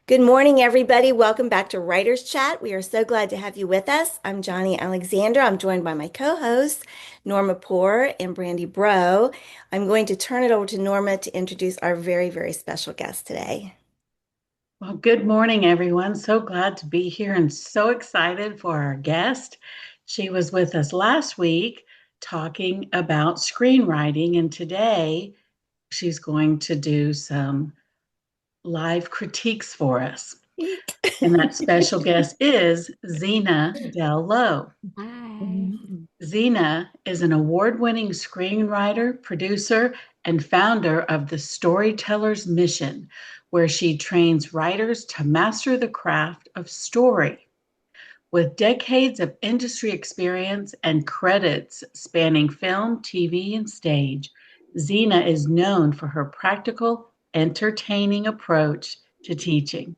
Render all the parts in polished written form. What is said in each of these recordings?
Good morning, everybody. Welcome back to Writers Chat. We are so glad to have you with us. I'm Johnny Alexandra. I'm joined by my co-hosts, Norma Poor and Brandy Bro. I'm going to turn it over to Norma to introduce our very, very special guest today. Well, good morning, everyone. So glad to be here and so excited for our guest. She was with us last week talking about screenwriting, and today she's going to do some live critiques for us. Eek. And that special guest is Zena Dell Lowe. Hi. Zena is an award-winning screenwriter, producer, and founder of the Storyteller's Mission, where she trains writers to master the craft of story. With decades of industry experience and credits spanning film, TV, and stage, Zena is known for her practical, entertaining approach to teaching.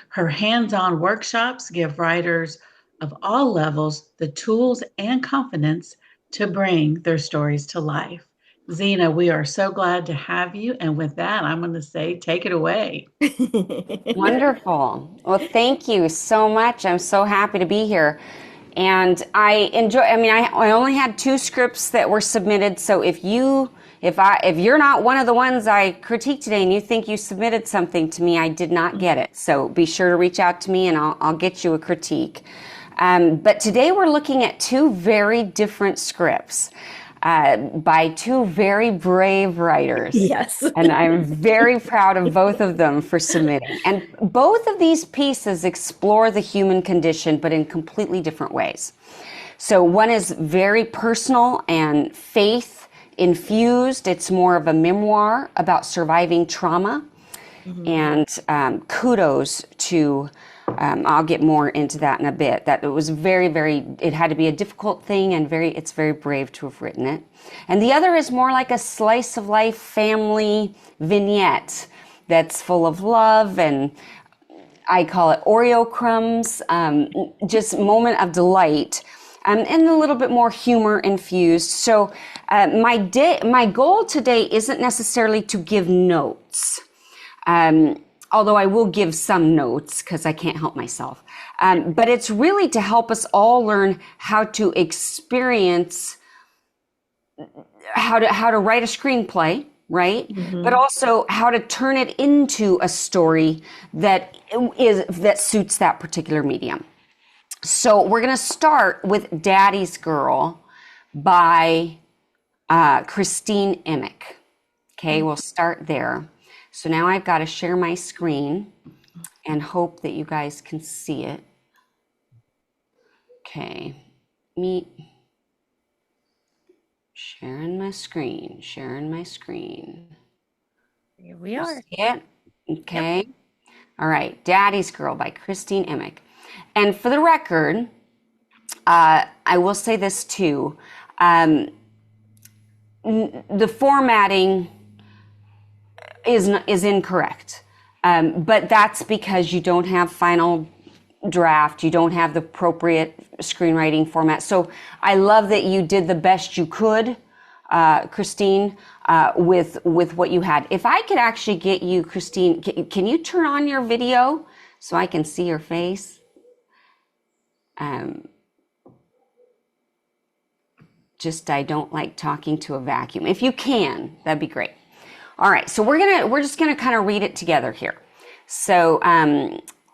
Her hands-on workshops give writers of all levels the tools and confidence to bring their stories to life. Zena, we are so glad to have you. And with that, I'm going to say, take it away. Wonderful. Well, thank you so much. I'm so happy to be here. And I only had two scripts that were submitted. So if you're not one of the ones I critiqued today and you think you submitted something to me, I did not get it. So be sure to reach out to me and I'll get you a critique. But today we're looking at two very different scripts. By two very brave writers. Yes. And I'm very proud of both of them for submitting. And both of these pieces explore the human condition, but in completely different ways. So one is very personal and faith infused. It's more of a memoir about surviving trauma. And kudos to I'll get more into that in a bit. That it was it had to be a difficult thing and it's very brave to have written it. And the other is more like a slice of life family vignette that's full of love and I call it Oreo crumbs, just moment of delight. And a little bit more humor infused. So my goal today isn't necessarily to give notes. Although I will give some notes because I can't help myself. But it's really to help us all learn how to experience how to write a screenplay, right? But also how to turn it into a story that suits that particular medium. So we're going to start with Daddy's Girl by Christine Emick. Okay, we'll start there. So now I've got to share my screen and hope that you guys can see it. Okay, sharing my screen. Here we are. See it? Okay. Yep. All right, Daddy's Girl by Christine Emick. And for the record, I will say this too. The formatting is incorrect. But that's because you don't have final draft. You don't have the appropriate screenwriting format. So I love that you did the best you could, Christine, with what you had. If I could actually get you, Christine, can you turn on your video so I can see your face? I don't like talking to a vacuum. If you can, that'd be great. All right, so we're just gonna kind of read it together here. So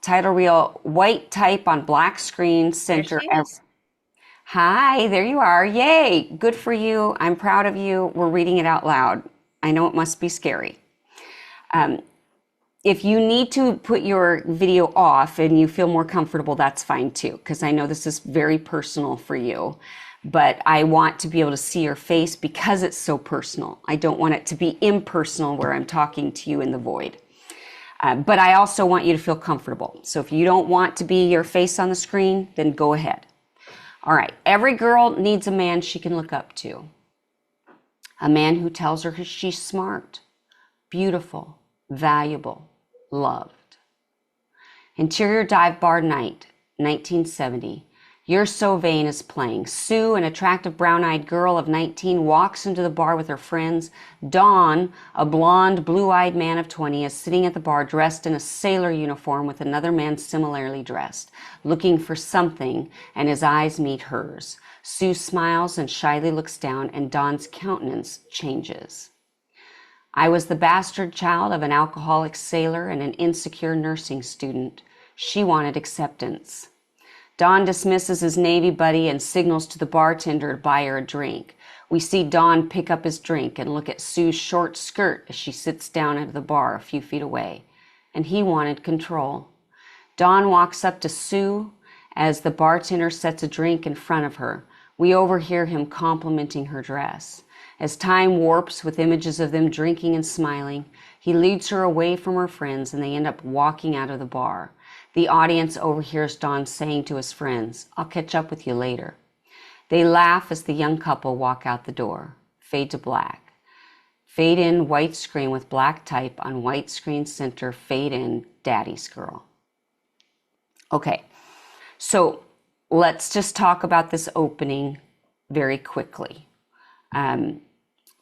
title reel, white type on black screen, center. Hi, there you are. Yay, good for you. I'm proud of you. We're reading it out loud. I know it must be scary. If you need to put your video off and you feel more comfortable, that's fine too, because I know this is very personal for you. But I want to be able to see your face because it's so personal. I don't want it to be impersonal where I'm talking to you in the void. But I also want you to feel comfortable. So if you don't want to be your face on the screen, then go ahead. All right. Every girl needs a man she can look up to. A man who tells her she's smart, beautiful, valuable, loved. Interior dive bar night, 1970. You're So Vain is playing. Sue, an attractive brown-eyed girl of 19, walks into the bar with her friends. Don, a blonde, blue-eyed man of 20, is sitting at the bar dressed in a sailor uniform with another man similarly dressed, looking for something, and his eyes meet hers. Sue smiles and shyly looks down, and Don's countenance changes. I was the bastard child of an alcoholic sailor and an insecure nursing student. She wanted acceptance. Don dismisses his Navy buddy and signals to the bartender to buy her a drink. We see Don pick up his drink and look at Sue's short skirt as she sits down at the bar a few feet away. And he wanted control. Don walks up to Sue as the bartender sets a drink in front of her. We overhear him complimenting her dress. As time warps with images of them drinking and smiling, he leads her away from her friends and they end up walking out of the bar. The audience overhears Don saying to his friends, "I'll catch up with you later." They laugh as the young couple walk out the door. Fade to black. Fade in white screen with black type on white screen center. Fade in Daddy's Girl. Okay, so let's just talk about this opening very quickly.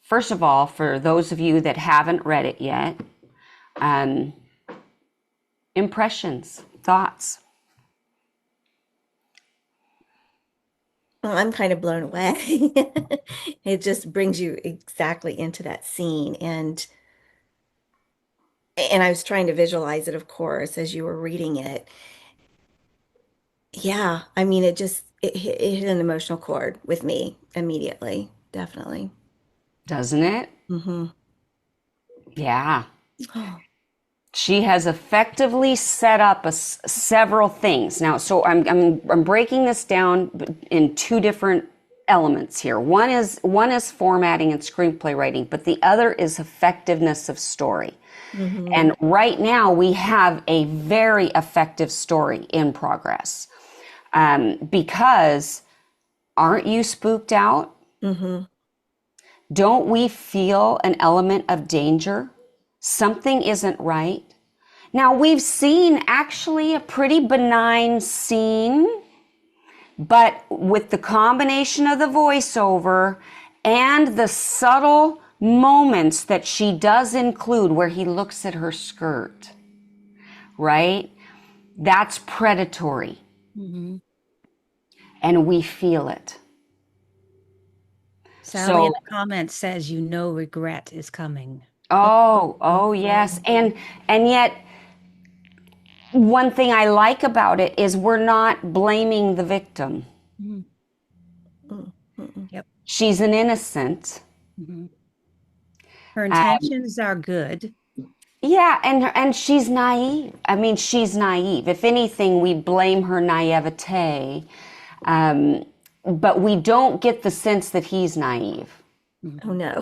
First of all, for those of you that haven't read it yet, impressions, thoughts. Well, I'm kind of blown away. It just brings you exactly into that scene. And I was trying to visualize it, of course, as you were reading it. Yeah, I mean, it hit an emotional chord with me immediately, definitely. Doesn't it? Hmm. Yeah. She has effectively set up several things. Now, so I'm breaking this down in two different elements here. One is formatting and screenplay writing, but the other is effectiveness of story. Hmm. And right now we have a very effective story in progress. Because aren't you spooked out? Hmm. Don't we feel an element of danger? Something isn't right. Now, we've seen actually a pretty benign scene, but with the combination of the voiceover and the subtle moments that she does include where he looks at her skirt, right? That's predatory. Mm-hmm. And we feel it. Sally in So, the comments says, regret is coming. oh yes. And yet one thing I like about it is we're not blaming the victim. Mm-hmm. Yep. She's an innocent. Mm-hmm. Her intentions are good. Yeah, and she's naive. I mean, she's naive. If anything, we blame her naivete, but we don't get the sense that he's naive. Oh no.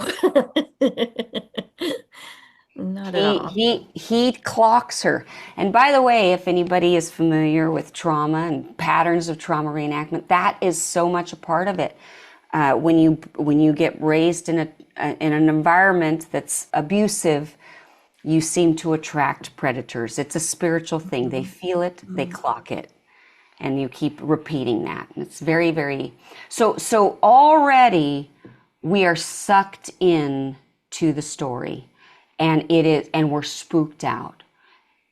Not at all. He clocks her. And by the way, if anybody is familiar with trauma and patterns of trauma reenactment, that is so much a part of it. When you get raised in an environment that's abusive, you seem to attract predators. It's a spiritual thing. They feel it, they clock it, and you keep repeating that. And it's very, very so already we are sucked in to the story, and we're spooked out.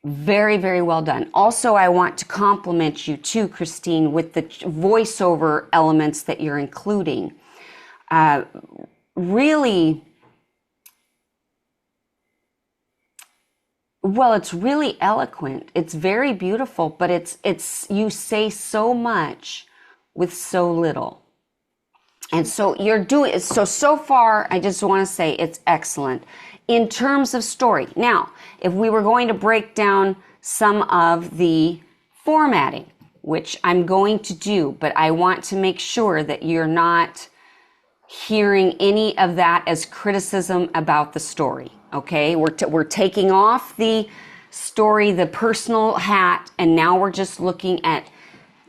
Very, very well done. Also, I want to compliment you too, Christine, with the voiceover elements that you're including. Really, well, it's really eloquent. It's very beautiful, but it's you say so much with so little. And so you're doing so far, I just want to say it's excellent in terms of story. Now, if we were going to break down some of the formatting, which I'm going to do, but I want to make sure that you're not hearing any of that as criticism about the story. Okay, we're taking off the story, the personal hat, and now we're just looking at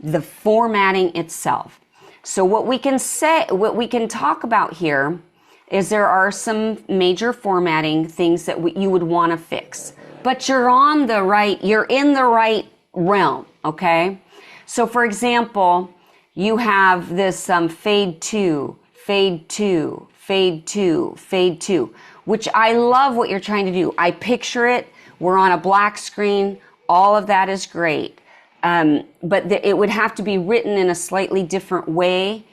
the formatting itself. So what we can talk about here is there are some major formatting things that you would want to fix, but you're in the right realm. Okay, so for example, you have this fade to, fade to, fade to, fade to, which I love what you're trying to do. I picture it. We're on a black screen. All of that is great. But it would have to be written in a slightly different way.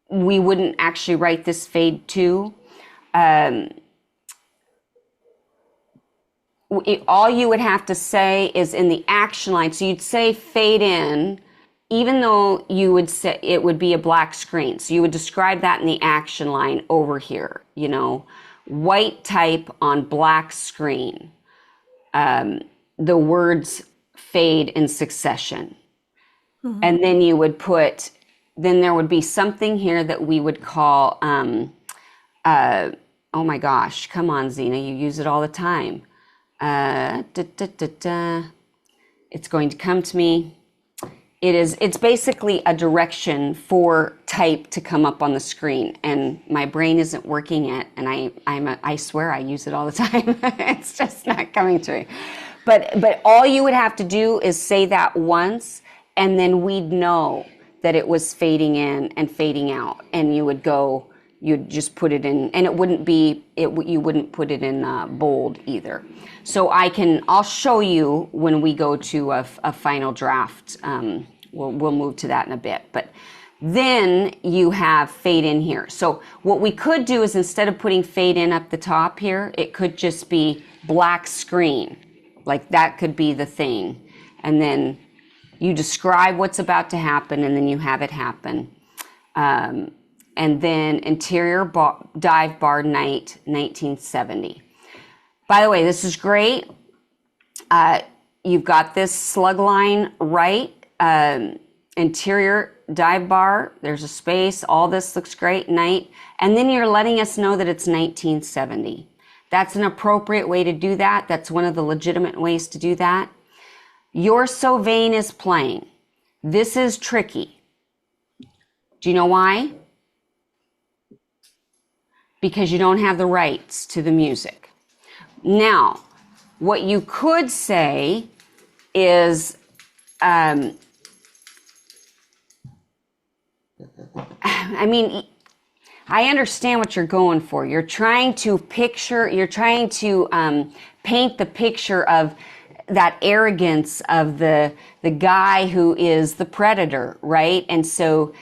We wouldn't actually write this fade to. All you would have to say is in the action line. So you'd say fade in, even though you would say it would be a black screen. So you would describe that in the action line over here, you know, white type on black screen. The words fade in succession. Mm-hmm. And then you would put, then there would be something here that we would call, oh my gosh, come on, Zena, you use it all the time. It's going to come to me. It's basically a direction for type to come up on the screen, and my brain isn't working yet, and I swear I use it all the time. It's just not coming to me. But all you would have to do is say that once, and then we'd know that it was fading in and fading out, and you'd just put it in, and it wouldn't be, you wouldn't put it in bold either. So I'll show you when we go to a final draft. We'll move to that in a bit, but then you have fade in here. So what we could do is, instead of putting fade in up the top here, it could just be black screen. Like that could be the thing. And then you describe what's about to happen, and then you have it happen. And then interior dive bar night, 1970. By the way, this is great. You've got this slug line right. Interior dive bar, there's a space. All this looks great, night. And then you're letting us know that it's 1970. That's an appropriate way to do that. That's one of the legitimate ways to do that. You're So Vain is playing. This is tricky. Do you know why? Because you don't have the rights to the music. Now, what you could say is, I mean, I understand what you're going for. You're trying to paint the picture of that arrogance of the guy who is the predator, right? And so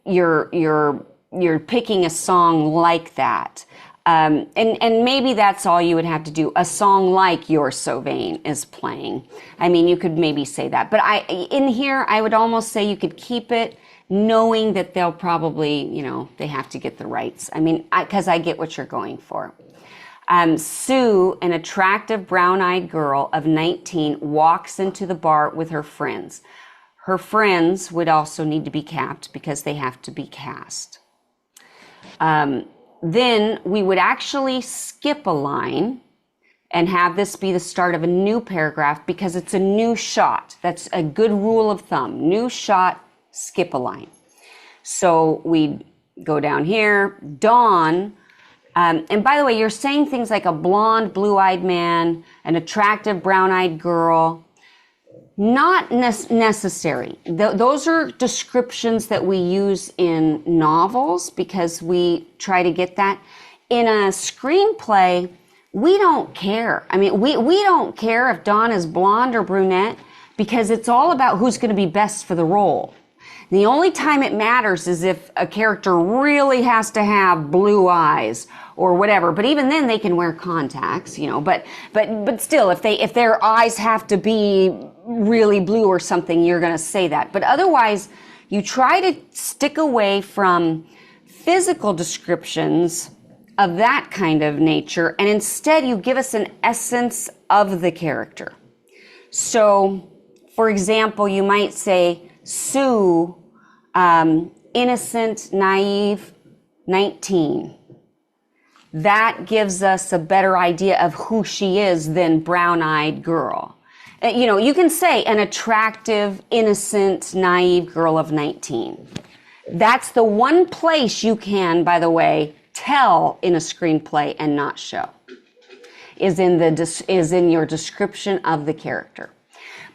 you're picking a song like that. And maybe that's all you would have to do. A song like You're So Vain is playing. I mean, you could maybe say that. But in here, I would almost say you could keep it, knowing that they'll probably, they have to get the rights. I mean, because I get what you're going for. Sue, an attractive brown-eyed girl of 19, walks into the bar with her friends. Her friends would also need to be capped because they have to be cast. Then we would actually skip a line and have this be the start of a new paragraph because it's a new shot. That's a good rule of thumb. New shot, skip a line. So we go down here, Dawn. And by the way, you're saying things like a blonde, blue-eyed man, an attractive brown-eyed girl. Not necessary. Those are descriptions that we use in novels because we try to get that. In a screenplay, we don't care. I mean, we don't care if Dawn is blonde or brunette because it's all about who's going to be best for the role. The only time it matters is if a character really has to have blue eyes or whatever. But even then, they can wear contacts, But still, if their eyes have to be really blue or something, you're going to say that. But otherwise, you try to stick away from physical descriptions of that kind of nature, and instead you give us an essence of the character. So, for example, you might say, Sue, innocent, naive, 19. That gives us a better idea of who she is than brown-eyed girl. You can say an attractive, innocent, naive girl of 19. That's the one place you can, by the way, tell in a screenplay and not show, is in your description of the character.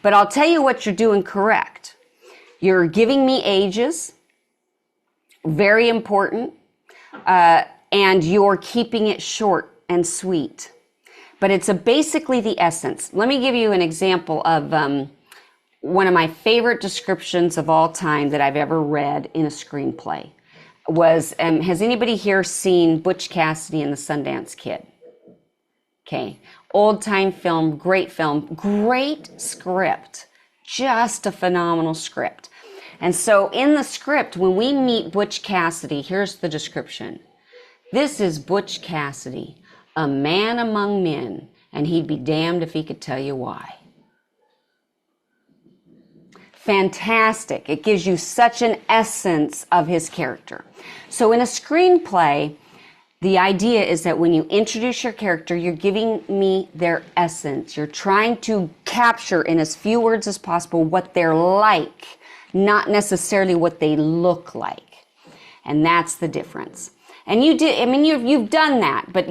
But I'll tell you what you're doing correct. You're giving me ages, very important, and you're keeping it short and sweet. But it's basically the essence. Let me give you an example of one of my favorite descriptions of all time that I've ever read in a screenplay. Has anybody here seen Butch Cassidy and the Sundance Kid? Okay, old time film, great script, just a phenomenal script. And so in the script, when we meet Butch Cassidy, here's the description. This is Butch Cassidy, a man among men, and he'd be damned if he could tell you why. Fantastic. It gives you such an essence of his character. So in a screenplay, the idea is that when you introduce your character, you're giving me their essence. You're trying to capture in as few words as possible what they're like, not necessarily what they look like. And that's the difference. And you did, I mean, you've done that, but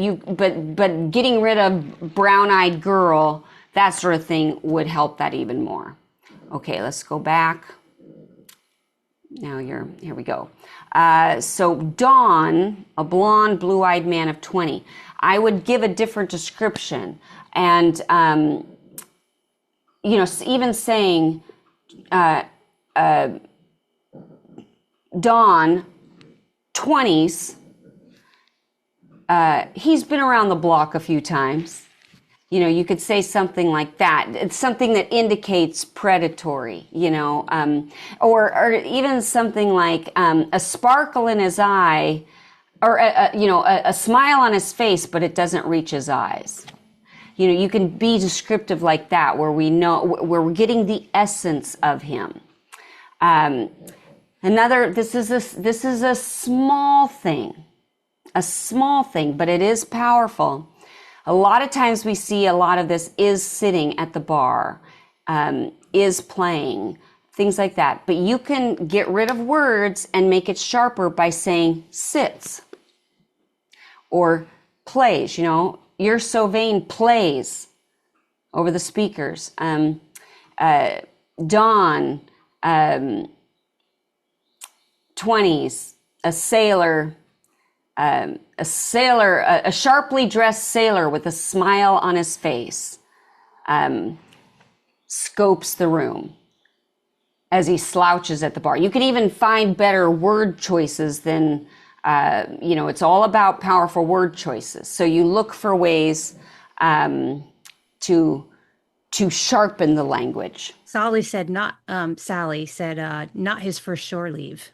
getting rid of brown-eyed girl, that sort of thing would help that even more. Okay, let's go back. Now here we go. So Don, a blonde, blue-eyed man of 20. I would give a different description. And, even saying, Don, 20s, he's been around the block a few times. You could say something like that. It's something that indicates predatory, or even something like a sparkle in his eye, or a smile on his face, but it doesn't reach his eyes. You can be descriptive like that, where we're getting the essence of him. This is a small thing, but it is powerful. A lot of times we see a lot of this is sitting at the bar, is playing, things like that. But you can get rid of words and make it sharper by saying sits or plays. You're so vain plays over the speakers. Dawn, 20s, a sailor. A sharply dressed sailor with a smile on his face, scopes the room as he slouches at the bar. You can even find better word choices than, it's all about powerful word choices. So you look for ways to sharpen the language. Sally said not his first shore leave.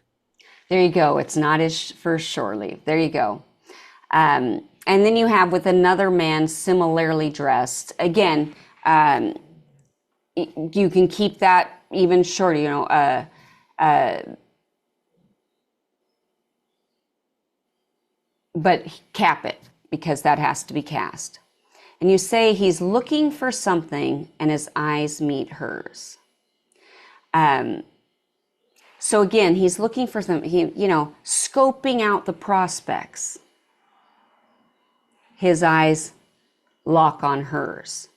There you go. It's not his first shore leave. There you go. And then you have with another man similarly dressed. Again, you can keep that even shorter, but cap it because that has to be cast. And you say he's looking for something and his eyes meet hers. So again, he's looking for something, scoping out the prospects. His eyes lock on hers.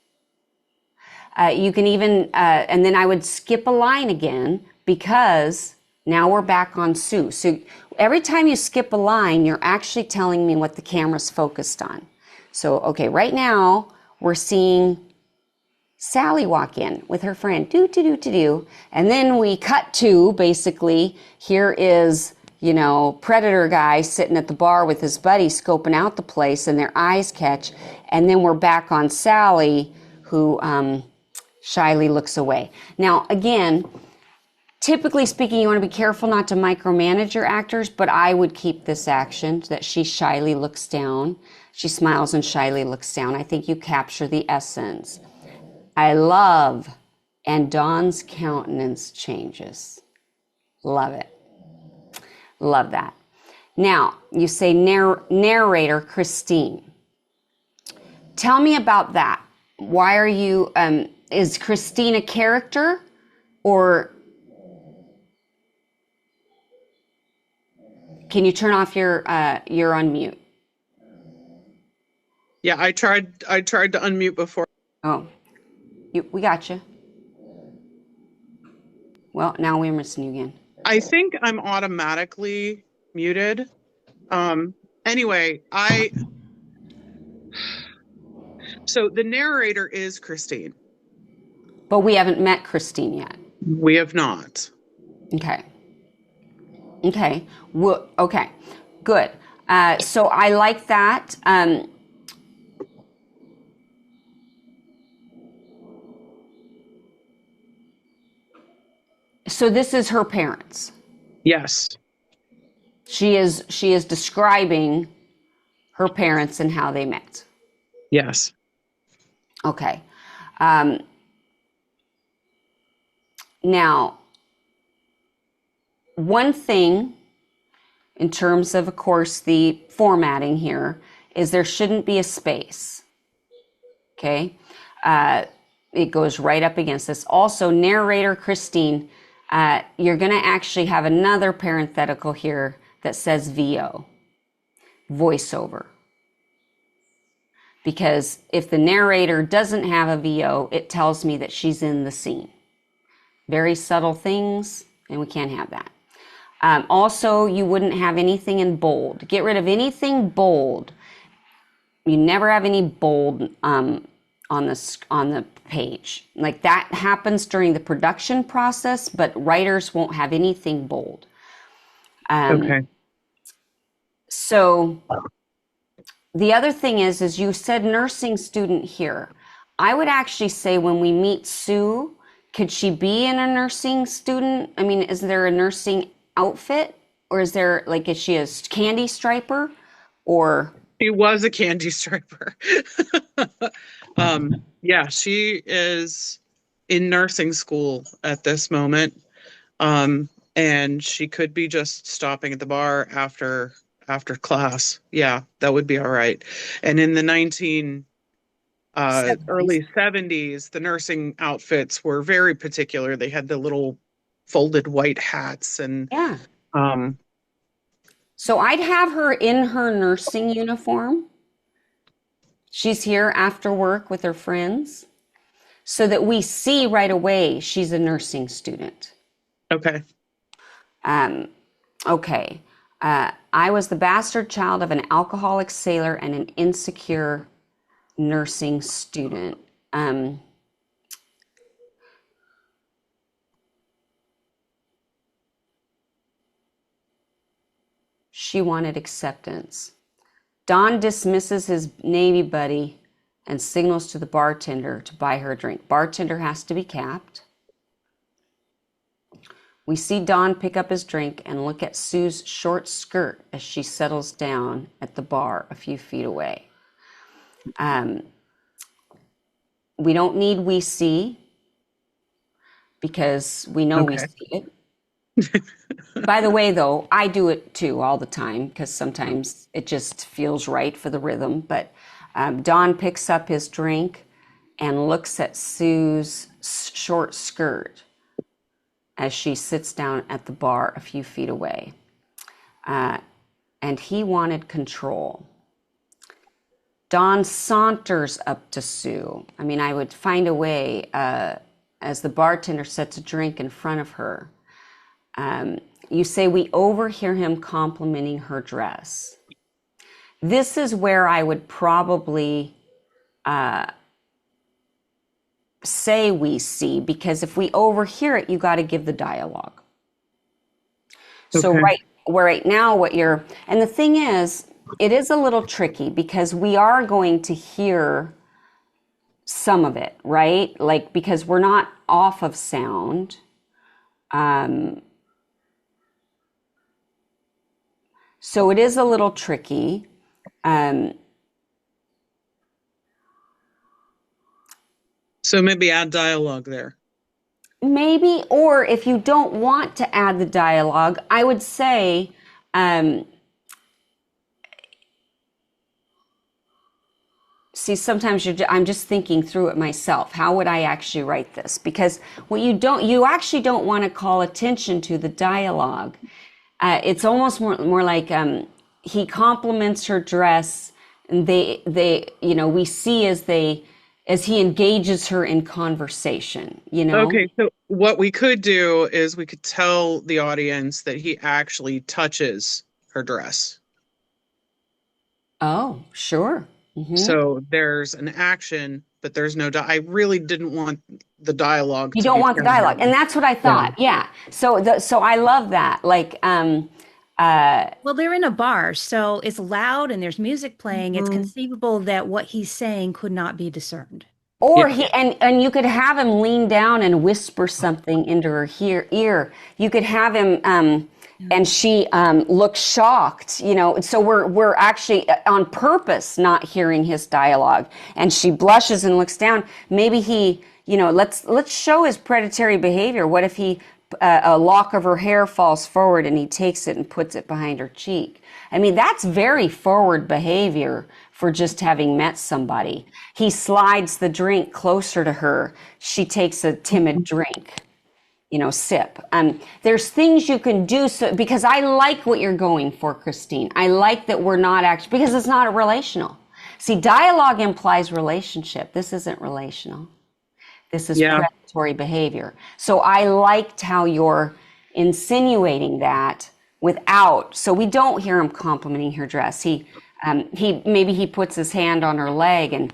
You can even, and then I would skip a line again because now we're back on Sue. So every time you skip a line, you're actually telling me what the camera's focused on. So, okay, right now we're seeing Sally walk in with her friend, do. And then we cut to, basically, here is, predator guy sitting at the bar with his buddy scoping out the place and their eyes catch. And then we're back on Sally, who shyly looks away. Now, again, typically speaking, you want to be careful not to micromanage your actors, but I would keep this action that she shyly looks down. She smiles and shyly looks down. I think you capture the essence. I love, and Dawn's countenance changes. Love it. Love that. Now, you say narrator Christine. Tell me about that. Why are you, is Christine a character or can you turn off you're on mute? Yeah, I tried to unmute before. Oh. We got you. Well, now we're missing you again. I think I'm automatically muted. Anyway, so the narrator is Christine. But we haven't met Christine yet. We have not. Okay. Okay. Well, okay. Good. So I like that. So this is her parents. Yes. She is describing her parents and how they met. Yes. Okay. Now, one thing in terms of course, the formatting here is there shouldn't be a space. Okay. It goes right up against this. Also, narrator Christine, you're going to actually have another parenthetical here that says VO, voiceover. Because if the narrator doesn't have a VO, it tells me that she's in the scene. Very subtle things, and we can't have that. Also, you wouldn't have anything in bold. Get rid of anything bold. You never have any bold on the page. Like that happens during the production process, but writers won't have anything bold. Okay. So the other thing is you said nursing student here. I would actually say when we meet Sue, could she be in a nursing student? I mean, is there a nursing outfit, or is she a candy striper, or? She was a candy striper. Yeah, she is in nursing school at this moment. And she could be just stopping at the bar after class. Yeah, that would be all right. And in the early 70s, the nursing outfits were very particular. They had the little folded white hats and Yeah. So I'd have her in her nursing uniform. She's here after work with her friends so that we see right away she's a nursing student. Okay. Okay. I was the bastard child of an alcoholic sailor and an insecure nursing student. She wanted acceptance. Don dismisses his Navy buddy and signals to the bartender to buy her a drink. Bartender has to be capped. We see Don pick up his drink and look at Sue's short skirt as she settles down at the bar a few feet away. We don't need we see because we know we see it. By the way, though, I do it too all the time because sometimes it just feels right for the rhythm. But Don picks up his drink and looks at Sue's short skirt as she sits down at the bar a few feet away. And he wanted control. Don saunters up to Sue. I mean, I would find a way as the bartender sets a drink in front of her. You say we overhear him complimenting her dress. This is where I would probably say we see, because if we overhear it, you got to give the dialogue. Okay. So right now and the thing is, it is a little tricky because we are going to hear some of it, right? Like, because we're not off of sound. So it is a little tricky. So maybe add dialogue there. Maybe, or if you don't want to add the dialogue, I would say, see, sometimes I'm just thinking through it myself. How would I actually write this? Because you actually don't want to call attention to the dialogue. It's almost more like he compliments her dress, and we see as they as he engages her in conversation, you know? Okay, so what we could do is we could tell the audience that he actually touches her dress. Oh, sure. Hmm. So there's an action, but there's no I really didn't want the dialogue You to don't be want the thrown dialogue. And in. that's what I Yeah. thought. Yeah. So I love that. Like, Well, they're in a bar, so it's loud and there's music playing. It's Mhm. conceivable that what he's saying could not be discerned. or Yeah. he and you could have him lean down and whisper something into her ear. You could have him and she looks shocked, you know. So we're actually on purpose not hearing his dialogue, and she blushes and looks down. Maybe he, you know, let's show his predatory behavior. What if he a lock of her hair falls forward and he takes it and puts it behind her cheek? I mean, that's very forward behavior for just having met somebody. He slides the drink closer to her. She takes a timid drink, you know, sip. There's things you can do so, because I like what you're going for, Christine. I like that we're not actually, because it's not a relational. See, dialogue implies relationship. This isn't relational. This is Yeah. predatory behavior. So I liked how you're insinuating that without, so we don't hear him complimenting her dress. Maybe he puts his hand on her leg, and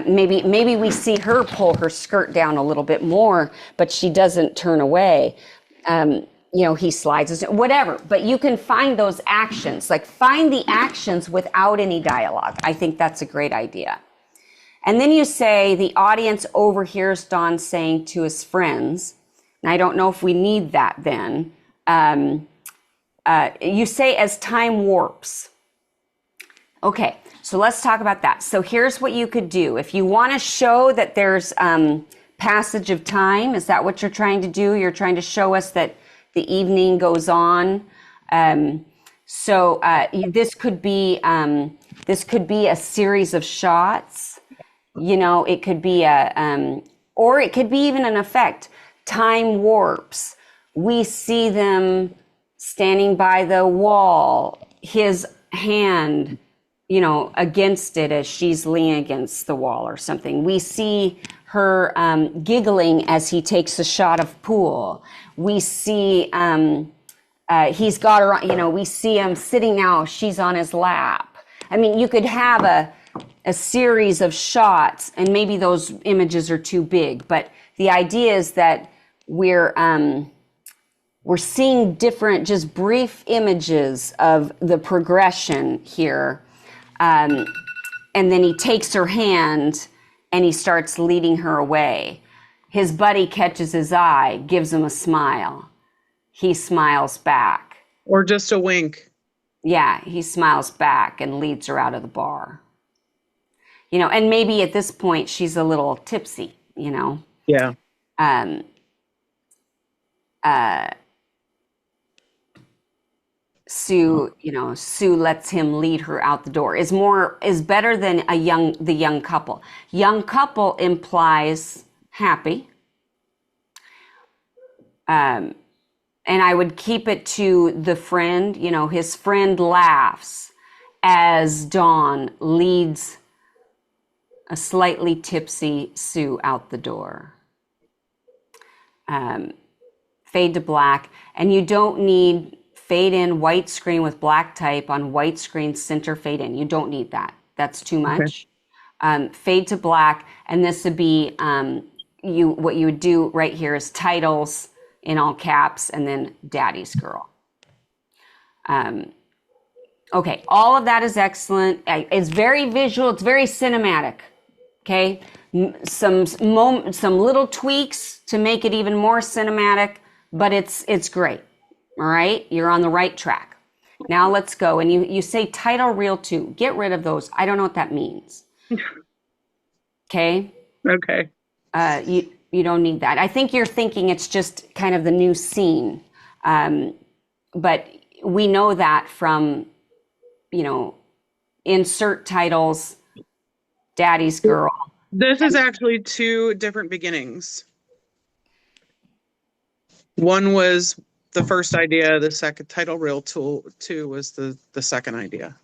maybe we see her pull her skirt down a little bit more, but she doesn't turn away. You know, he slides his, whatever. But you can find those actions, like find the actions without any dialogue. I think that's a great idea. And then you say the audience overhears Don saying to his friends, and I don't know if we need that then. You say as time warps. Okay, so let's talk about that. So here's what you could do. If you want to show that there's passage of time, is that what you're trying to do? You're trying to show us that the evening goes on. This could be a series of shots. You know, it could be or it could be even an effect. Time warps. We see them standing by the wall, his hand, you know, against it as she's leaning against the wall or something. We see her giggling as he takes a shot of pool. We see he's got her, you know, we see him sitting now, she's on his lap. I mean, you could have a series of shots, and maybe those images are too big, but the idea is that we're seeing different, just brief images of the progression here. And then he takes her hand and he starts leading her away. His buddy catches his eye, gives him a smile. He smiles back. Or just a wink. Yeah, he smiles back and leads her out of the bar. You know, and maybe at this point she's a little tipsy, you know. Yeah. Sue lets him lead her out the door. Is better than the young couple. Young couple implies happy. And I would keep it to the friend, you know, his friend laughs as Dawn leads a slightly tipsy Sue out the door. Fade to black, and you don't need fade in white screen with black type on white screen center fade in. You don't need that. That's too much. Okay. Fade to black, and this would be what you would do right here is titles in all caps and then Daddy's Girl. Okay, all of that is excellent. It's very visual. It's very cinematic. Okay, some little tweaks to make it even more cinematic, but it's great. All right, you're on the right track. Now let's go. And you say title reel 2. Get rid of those. I don't know what that means. Okay. Okay. You don't need that. I think you're thinking it's just kind of the new scene, but we know that from, you know, insert titles, Daddy's Girl. This is actually 2 different beginnings. One was the first idea, the second title reel 2 was the second idea.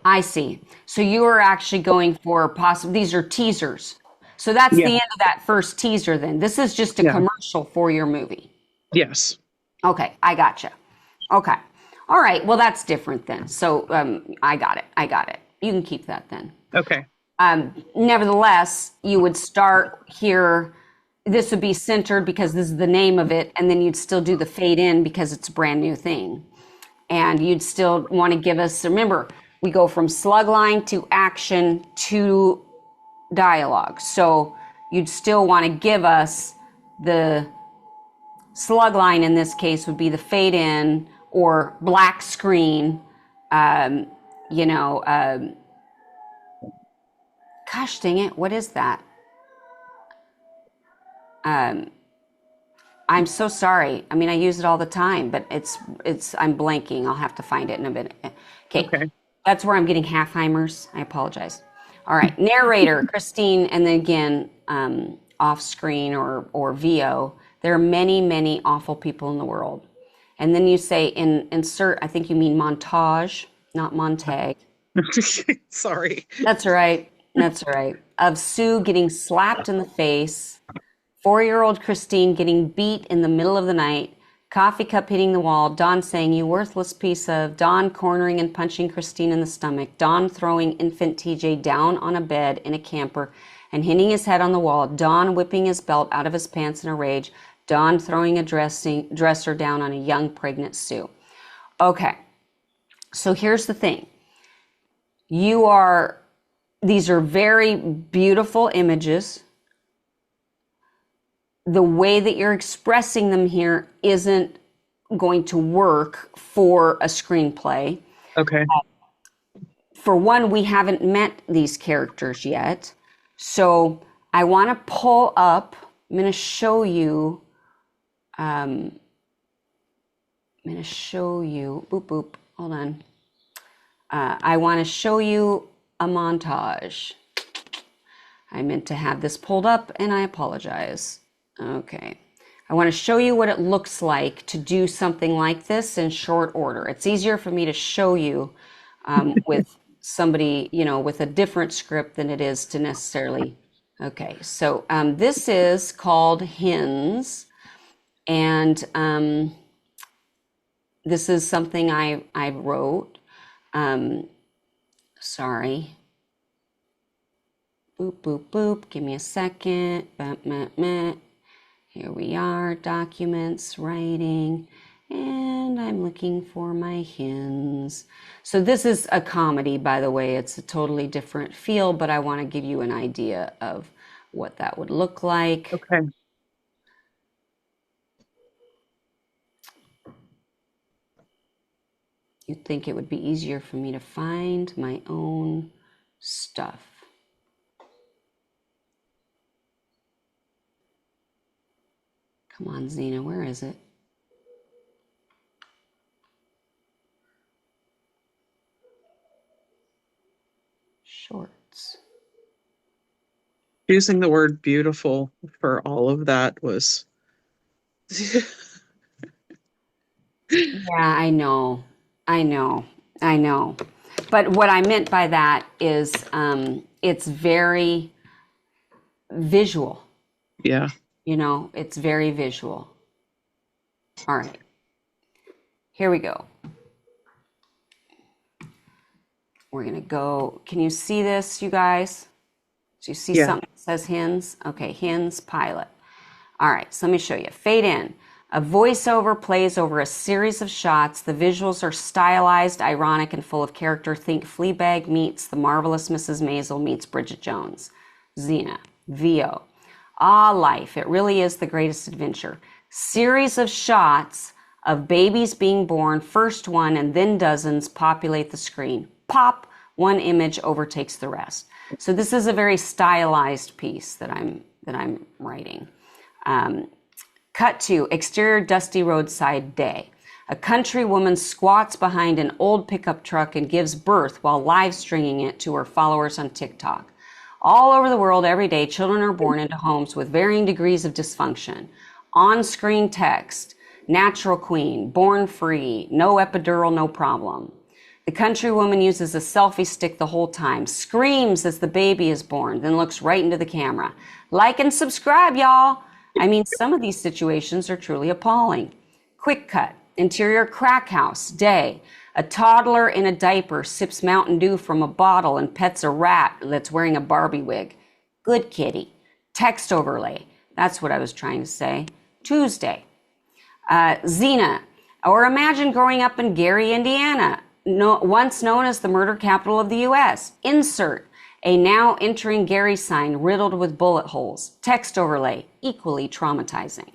I see. So you are actually going for these are teasers. So that's Yeah. the end of that first teaser then. This is just a Yeah. commercial for your movie. Yes. Okay, I gotcha. Okay. All right. Well, that's different then. So I got it. I got it. You can keep that then. Okay. Nevertheless, you would start here. This would be centered because this is the name of it. And then you'd still do the fade in because it's a brand new thing. And you'd still want to give us, remember, we go from slug line to action to dialogue. So you'd still want to give us the slug line in this case would be the fade in or black screen, um, you know, gosh dang it, what is that? I'm so sorry. I mean, I use it all the time, but I'm blanking. I'll have to find it in a minute. Okay. Okay. That's where I'm getting Halfheimers. I apologize. All right. Narrator, Christine, and then again, off screen or VO. There are many, many awful people in the world. And then you say insert, I think you mean montage, not Montag. Sorry. That's all right. That's all right. Of Sue getting slapped in the face, 4-year-old Christine getting beat in the middle of the night, coffee cup hitting the wall, Don saying, "You worthless piece of," Don cornering and punching Christine in the stomach, Don throwing infant TJ down on a bed in a camper and hitting his head on the wall, Don whipping his belt out of his pants in a rage, Don throwing a dresser down on a young pregnant Sue. Okay, so here's the thing. These are very beautiful images. The way that you're expressing them here isn't going to work for a screenplay. Okay. For one, we haven't met these characters yet. So I want to pull up, I'm going to show you, boop, boop, hold on. I want to show you a montage. I meant to have this pulled up and I apologize. Okay. I want to show you what it looks like to do something like this in short order. It's easier for me to show you with somebody, with a different script than it is to necessarily. Okay. So this is called Hens. And this is something I wrote. Sorry. Boop, boop, boop. Give me a second. Here we are, documents, writing, and I'm looking for my hens. So this is a comedy, by the way. It's a totally different feel, but I want to give you an idea of what that would look like. Okay. You'd think it would be easier for me to find my own stuff. Come on, Zena, where is it? Shorts. Using the word beautiful for all of that was. Yeah, I know. But what I meant by that is it's very visual. Yeah. It's very visual. All right. Here we go. We're going to go. Can you see this, you guys? Do you see something that says hens? Okay, hens pilot. All right, so let me show you. Fade in. A voiceover plays over a series of shots. The visuals are stylized, ironic, and full of character. Think Fleabag meets The Marvelous Mrs. Maisel meets Bridget Jones. Zena. VO. Ah, life. It really is the greatest adventure. Series of shots of babies being born, first one and then dozens populate the screen. Pop, one image overtakes the rest. So this is a very stylized piece that I'm writing. Cut to exterior dusty roadside day. A country woman squats behind an old pickup truck and gives birth while live streaming it to her followers on TikTok. All over the world, every day, children are born into homes with varying degrees of dysfunction. On-screen text, natural queen, born free, no epidural, no problem. The country woman uses a selfie stick the whole time, screams as the baby is born, then looks right into the camera. Like and subscribe, y'all. I mean, some of these situations are truly appalling. Quick cut, interior crack house, day. A toddler in a diaper sips Mountain Dew from a bottle and pets a rat that's wearing a Barbie wig. Good kitty. Text overlay. That's what I was trying to say. Tuesday. Zena. Or imagine growing up in Gary, Indiana, once known as the murder capital of the U.S. Insert. A now entering Gary sign riddled with bullet holes. Text overlay. Equally traumatizing.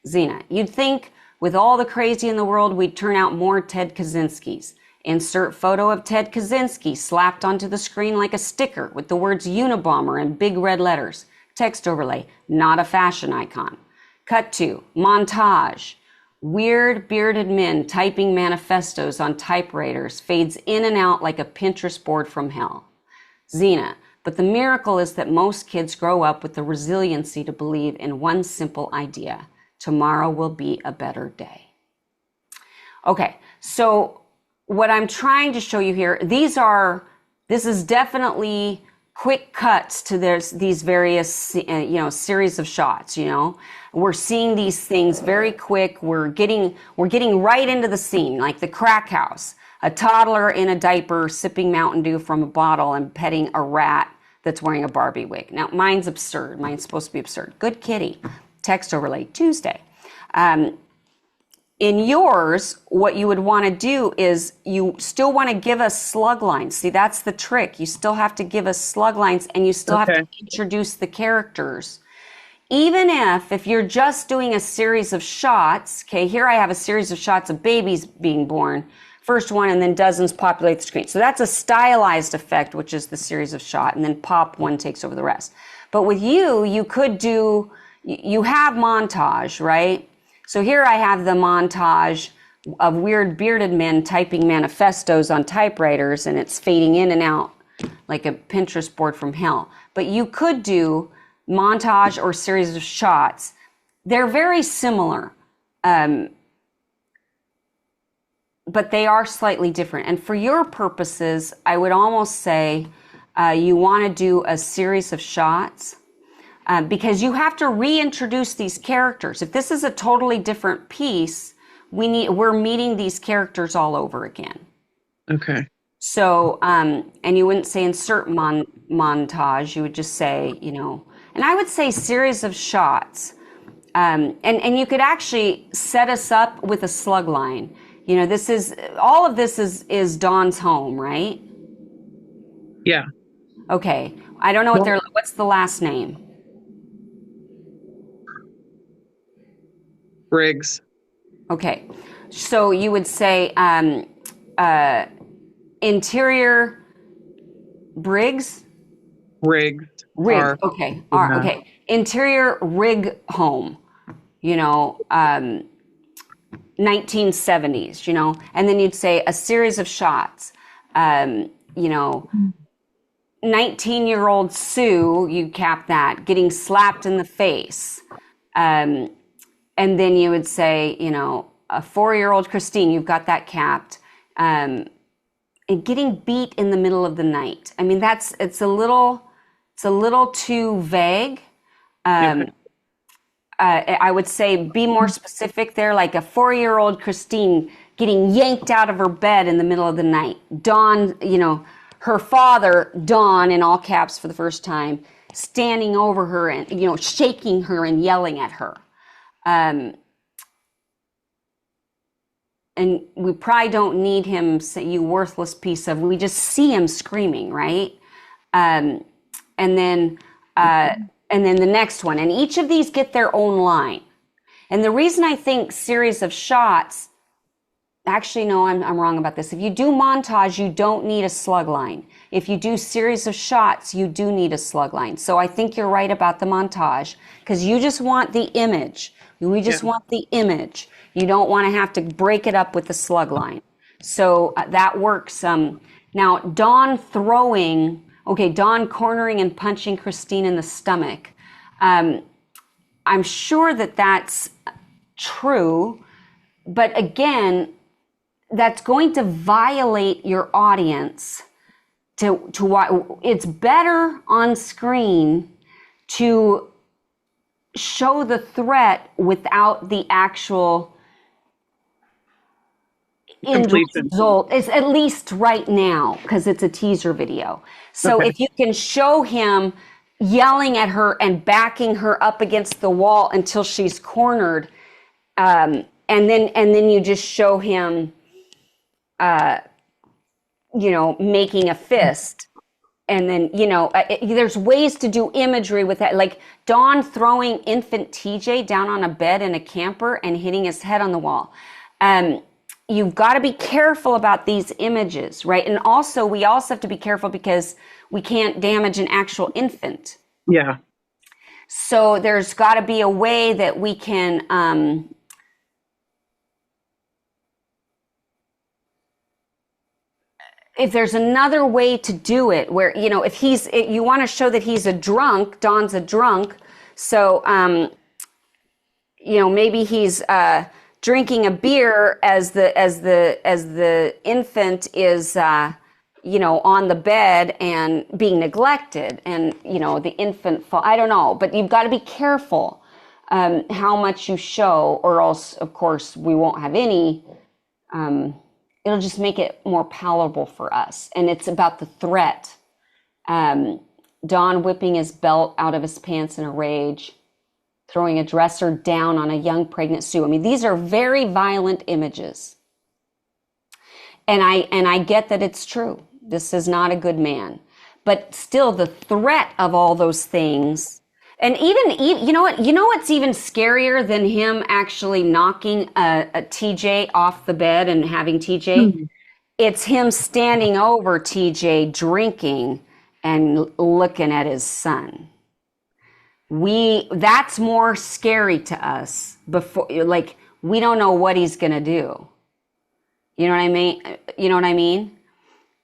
Zena. You'd think with all the crazy in the world, we'd turn out more Ted Kaczynskis. Insert photo of Ted Kaczynski slapped onto the screen like a sticker with the words Unabomber in big red letters. Text overlay, not a fashion icon. Cut to montage. Weird bearded men typing manifestos on typewriters fades in and out like a Pinterest board from hell. Zena, but the miracle is that most kids grow up with the resiliency to believe in one simple idea. Tomorrow will be a better day. Okay, so what I'm trying to show you here, this is definitely quick cuts to these various, series of shots, We're seeing these things very quick. We're getting right into the scene, like the crack house, a toddler in a diaper sipping Mountain Dew from a bottle and petting a rat that's wearing a Barbie wig. Now, mine's absurd. Mine's supposed to be absurd. Good kitty. Text overlay, Tuesday. In yours, what you would want to do is you still want to give us slug lines. See, that's the trick. You still have to give us slug lines and you still have to introduce the characters. Even if you're just doing a series of shots, okay, here I have a series of shots of babies being born, first one, and then dozens populate the screen. So that's a stylized effect, which is the series of shot, and then pop one takes over the rest. But with you could do, you have montage, right? So here I have the montage of weird bearded men typing manifestos on typewriters, and it's fading in and out like a Pinterest board from hell. But you could do montage or series of shots. They're very similar, but they are slightly different. And for your purposes, I would almost say you want to do a series of shots. Because you have to reintroduce these characters. If this is a totally different piece, we're meeting these characters all over again. Okay. So, and you wouldn't say insert montage. You would just say, and I would say series of shots. And you could actually set us up with a slug line. All of this is Dawn's home, right? Yeah. Okay. I don't know what's the last name? Briggs. Okay, so you would say interior Briggs? Rig. Okay. Okay. Interior rig home, 1970s, and then you'd say a series of shots, 19-year-old Sue, you cap that, getting slapped in the face. And then you would say, a 4-year-old Christine, you've got that capped, and getting beat in the middle of the night. I mean, it's a little too vague. I would say be more specific there, like a 4-year-old Christine getting yanked out of her bed in the middle of the night. Dawn, her father, Dawn, in all caps for the first time, standing over her and, shaking her and yelling at her. And we probably don't need him say, you worthless piece of, we just see him screaming, right? And then the next one, and each of these get their own line. And the reason I think series of shots, actually, no, I'm wrong about this. If you do montage, you don't need a slug line. If you do series of shots, you do need a slug line. So I think you're right about the montage, because you just want the image. We just want the image. You don't want to have to break it up with the slug line. So that works. Now, Dawn cornering and punching Christine in the stomach. I'm sure that that's true. But again, that's going to violate your audience to watch. It's better on screen to show the threat without the actual end Completion. result, is at least right now, because it's a teaser video. So Okay. if you can show him yelling at her and backing her up against the wall until she's cornered, and then you just show him making a fist. And then, there's ways to do imagery with that. Like Dawn throwing infant TJ down on a bed in a camper and hitting his head on the wall. You've got to be careful about these images, right? And also, we also have to be careful because we can't damage an actual infant. Yeah. So there's got to be a way that we can, if there's another way to do it where, if you want to show that he's a drunk, Don's a drunk. So, maybe he's drinking a beer as the infant is, on the bed and being neglected, and, the infant fall. I don't know, but you've got to be careful how much you show, or else, of course, we won't have any. It'll just make it more palatable for us. And it's about the threat. Don whipping his belt out of his pants in a rage, throwing a dresser down on a young pregnant Sue. I mean, these are very violent images. And I get that it's true. This is not a good man. But still, the threat of all those things. And even you know what's even scarier than him actually knocking a TJ off the bed and having TJ? It's him standing over TJ drinking and looking at his son. That's more scary to us. Before, like, we don't know what he's gonna do. You know what I mean?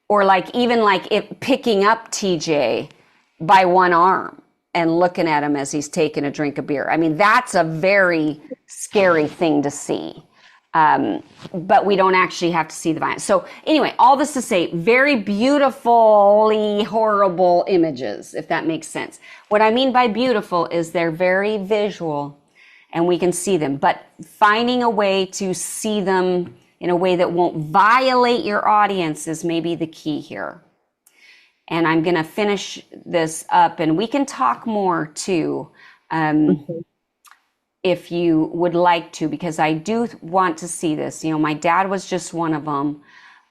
Or like, even like picking up TJ by one arm and looking at him as he's taking a drink of beer. I mean, that's a very scary thing to see. But we don't actually have to see the violence. So anyway, all this to say, very beautifully horrible images, if that makes sense. What I mean by beautiful is they're very visual and we can see them, but finding a way to see them in a way that won't violate your audience is maybe the key here. And I'm going to finish this up, and we can talk more too, if you would like to, because I do want to see this. My dad was just one of them.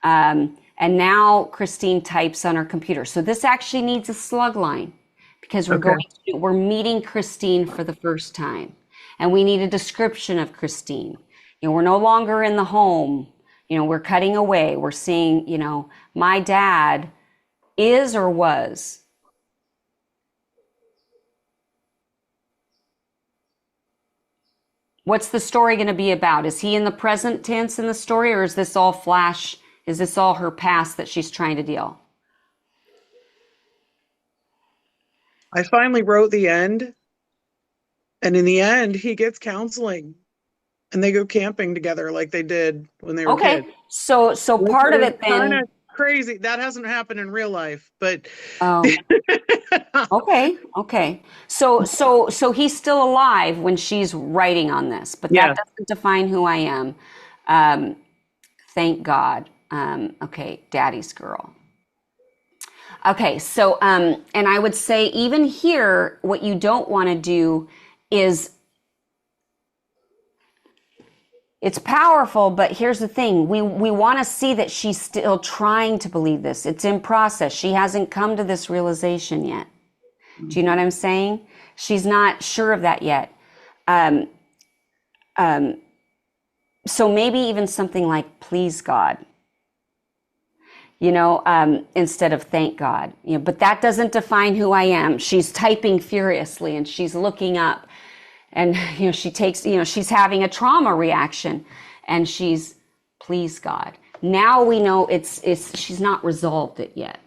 And now Christine types on her computer. So this actually needs a slug line, because we're meeting Christine for the first time, and we need a description of Christine. We're no longer in the home. We're cutting away. We're seeing, my dad is or was. What's the story going to be about? Is he in the present tense in the story, or is this all flash? Is this all her past that she's trying to deal? I finally wrote the end, and in the end, he gets counseling, and they go camping together like they did when they were kids. So part of it then. Kind of crazy. That hasn't happened in real life, but. Oh. Okay. So he's still alive when she's writing on this, but that doesn't define who I am. Thank God. Okay, daddy's girl. Okay, so and I would say even here, what you don't want to do is, it's powerful, but here's the thing. We want to see that she's still trying to believe this. It's in process. She hasn't come to this realization yet. Do you know what I'm saying? She's not sure of that yet. So maybe even something like, please God, instead of thank God, but that doesn't define who I am. She's typing furiously and she's looking up, and, she takes, she's having a trauma reaction, and she's, please God. Now we know she's not resolved it yet.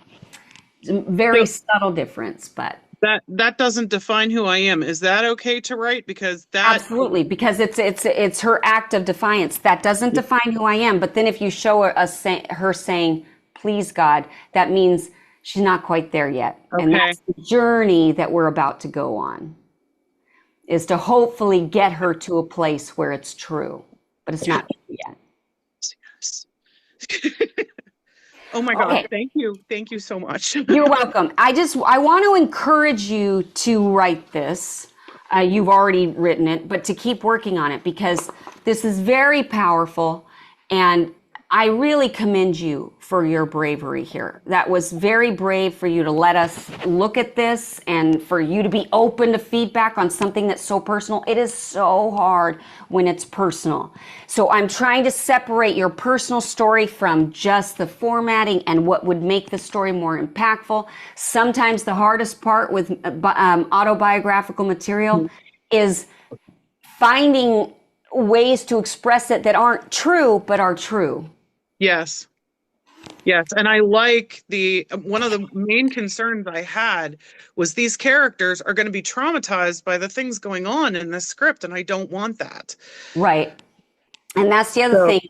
It's a very subtle difference, but. That doesn't define who I am. Is that okay to write? Because that, Absolutely, because it's her act of defiance. That doesn't define who I am. But then if you show her saying, "Please God," that means she's not quite there yet. And okay. that's the journey that we're about to go on, is to hopefully get her to a place where it's true, but it's not true yet. Yes. Oh my gosh. Okay. Thank you. Thank you so much. You're welcome. I want to encourage you to write this. You've already written it, but to keep working on it, because this is very powerful, and I really commend you for your bravery here. That was very brave for you to let us look at this and for you to be open to feedback on something that's so personal. It is so hard when it's personal. So I'm trying to separate your personal story from just the formatting and what would make the story more impactful. Sometimes the hardest part with autobiographical material is finding ways to express it that aren't true, but are true. Yes. Yes. And I like one of the main concerns I had was these characters are going to be traumatized by the things going on in this script, and I don't want that. Right. And that's the other thing.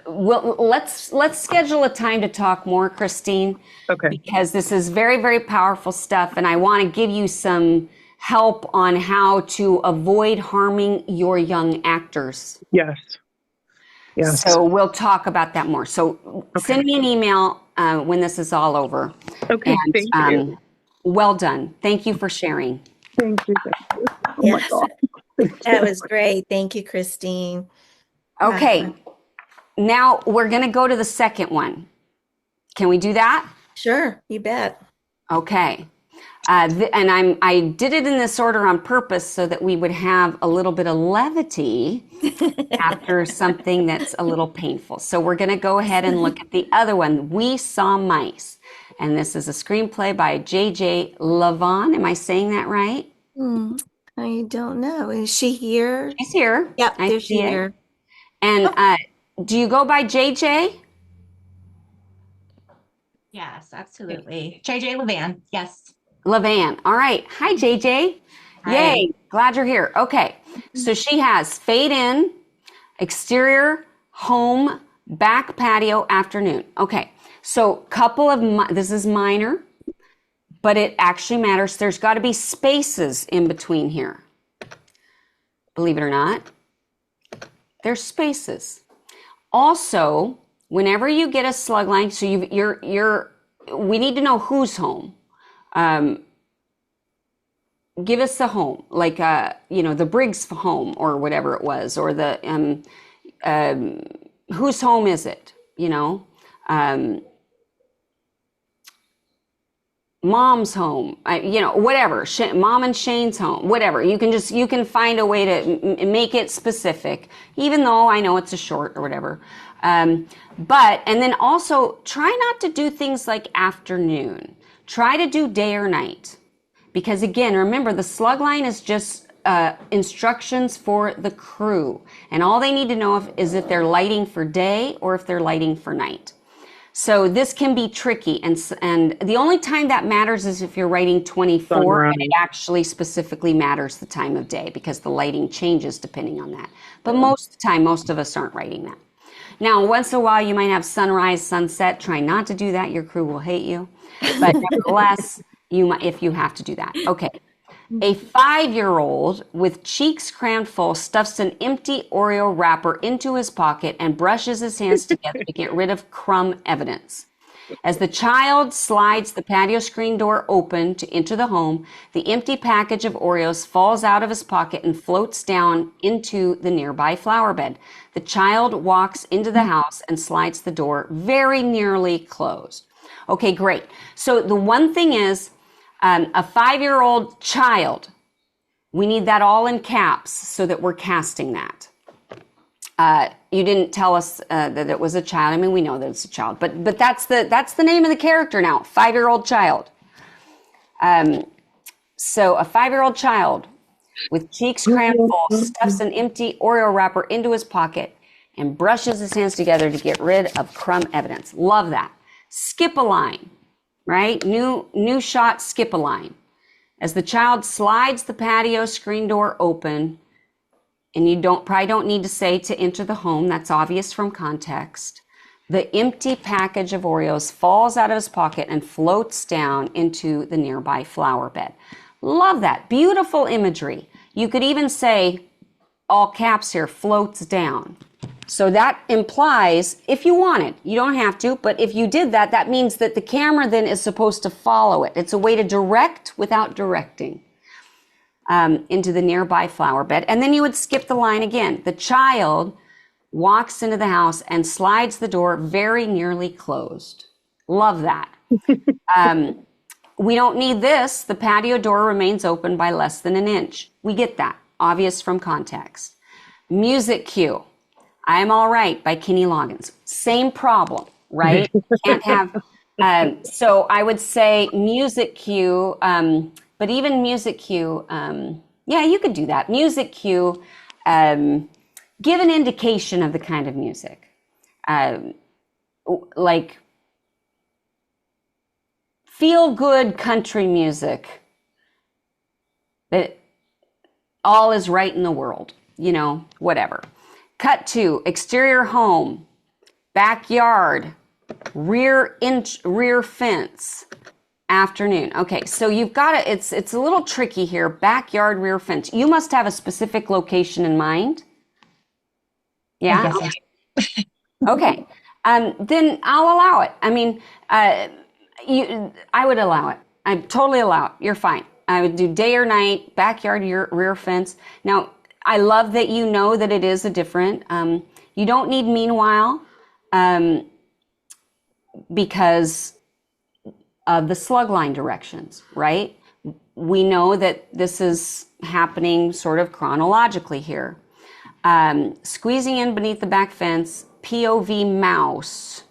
Well, let's schedule a time to talk more, Christine. Okay. Because this is very, very powerful stuff, and I want to give you some help on how to avoid harming your young actors. Yes. Yes. So we'll talk about that more. So send me an email when this is all over. Okay. And, Thank you. Well done. Thank you for sharing. Thank you. Oh my Yes, God. that was great. Thank you, Christine. Okay. Now we're going to go to the second one. Can we do that? Sure, you bet. Okay. And I did it in this order on purpose so that we would have a little bit of levity after something that's a little painful. So we're going to go ahead and look at the other one, We Saw Mice. And this is a screenplay by J.J. Lavon. Am I saying that right? I don't know. Is she here? She's here. Yep, I there's see she it. here. And do you go by JJ? Yes, absolutely. JJ Levan. Yes. Levan. All right. Hi, JJ. Hi. Yay. Glad you're here. Okay. So she has fade in, exterior, home, back patio, afternoon. Okay. So this is minor, but it actually matters. There's got to be spaces in between here. Believe it or not, there's spaces. Also, whenever you get a slug line, so we need to know who's home. Give us the home, like the Briggs home or whatever it was, or the whose home is it? Mom's home, whatever. Mom and Shane's home, whatever. You can find a way to make it specific, even though I know it's a short or whatever. And then also try not to do things like afternoon. Try to do day or night. Because again, remember, the slug line is just instructions for the crew. And all they need to know is if they're lighting for day or if they're lighting for night. So this can be tricky. And the only time that matters is if you're writing 24 and it actually specifically matters the time of day because the lighting changes depending on that. But most of the time, most of us aren't writing that. Now, once in a while, you might have sunrise, sunset. Try not to do that. Your crew will hate you. But nevertheless, if you have to do that. Okay. A 5-year-old with cheeks crammed full stuffs an empty Oreo wrapper into his pocket and brushes his hands together to get rid of crumb evidence. As the child slides the patio screen door open to enter the home, the empty package of Oreos falls out of his pocket and floats down into the nearby flower bed. The child walks into the house and slides the door very nearly closed. Okay, great. So the one thing is, a 5-year-old child, we need that all in caps so that we're casting that. You didn't tell us that it was a child. I mean, we know that it's a child, but that's the name of the character now, 5-year-old child. So a 5-year-old child with cheeks crammed full stuffs an empty Oreo wrapper into his pocket and brushes his hands together to get rid of crumb evidence. Love that. Skip a line, right? New shot, skip a line. As the child slides the patio screen door open, and you probably don't need to say to enter the home, that's obvious from context, the empty package of Oreos falls out of his pocket and floats down into the nearby flower bed. Love that. Beautiful imagery. You could even say, all caps here, floats down. So that implies, if you want it, you don't have to, but if you did that, that means that the camera then is supposed to follow it. It's a way to direct without directing into the nearby flower bed. And then you would skip the line again. The child walks into the house and slides the door very nearly closed. Love that. We don't need this. The patio door remains open by less than an inch. We get that. Obvious from context. Music cue. I Am All Right by Kenny Loggins. Same problem, right? Can't have, so I would say music cue, but even music cue, yeah, you could do that. Music cue, give an indication of the kind of music. Like feel good country music that all is right in the world, you know, whatever. Cut to exterior home, backyard, rear fence, afternoon. Okay, so you've got it. It's a little tricky here. Backyard, rear fence. You must have a specific location in mind. Yeah. Okay. Then I'll allow it. I mean, I would allow it. I'd totally allow it. You're fine. I would do day or night, backyard, rear fence. Now, I love that you know that it is a different. You don't need meanwhile because of the slug line directions, right? We know that this is happening sort of chronologically here. Squeezing in beneath the back fence, POV mouse.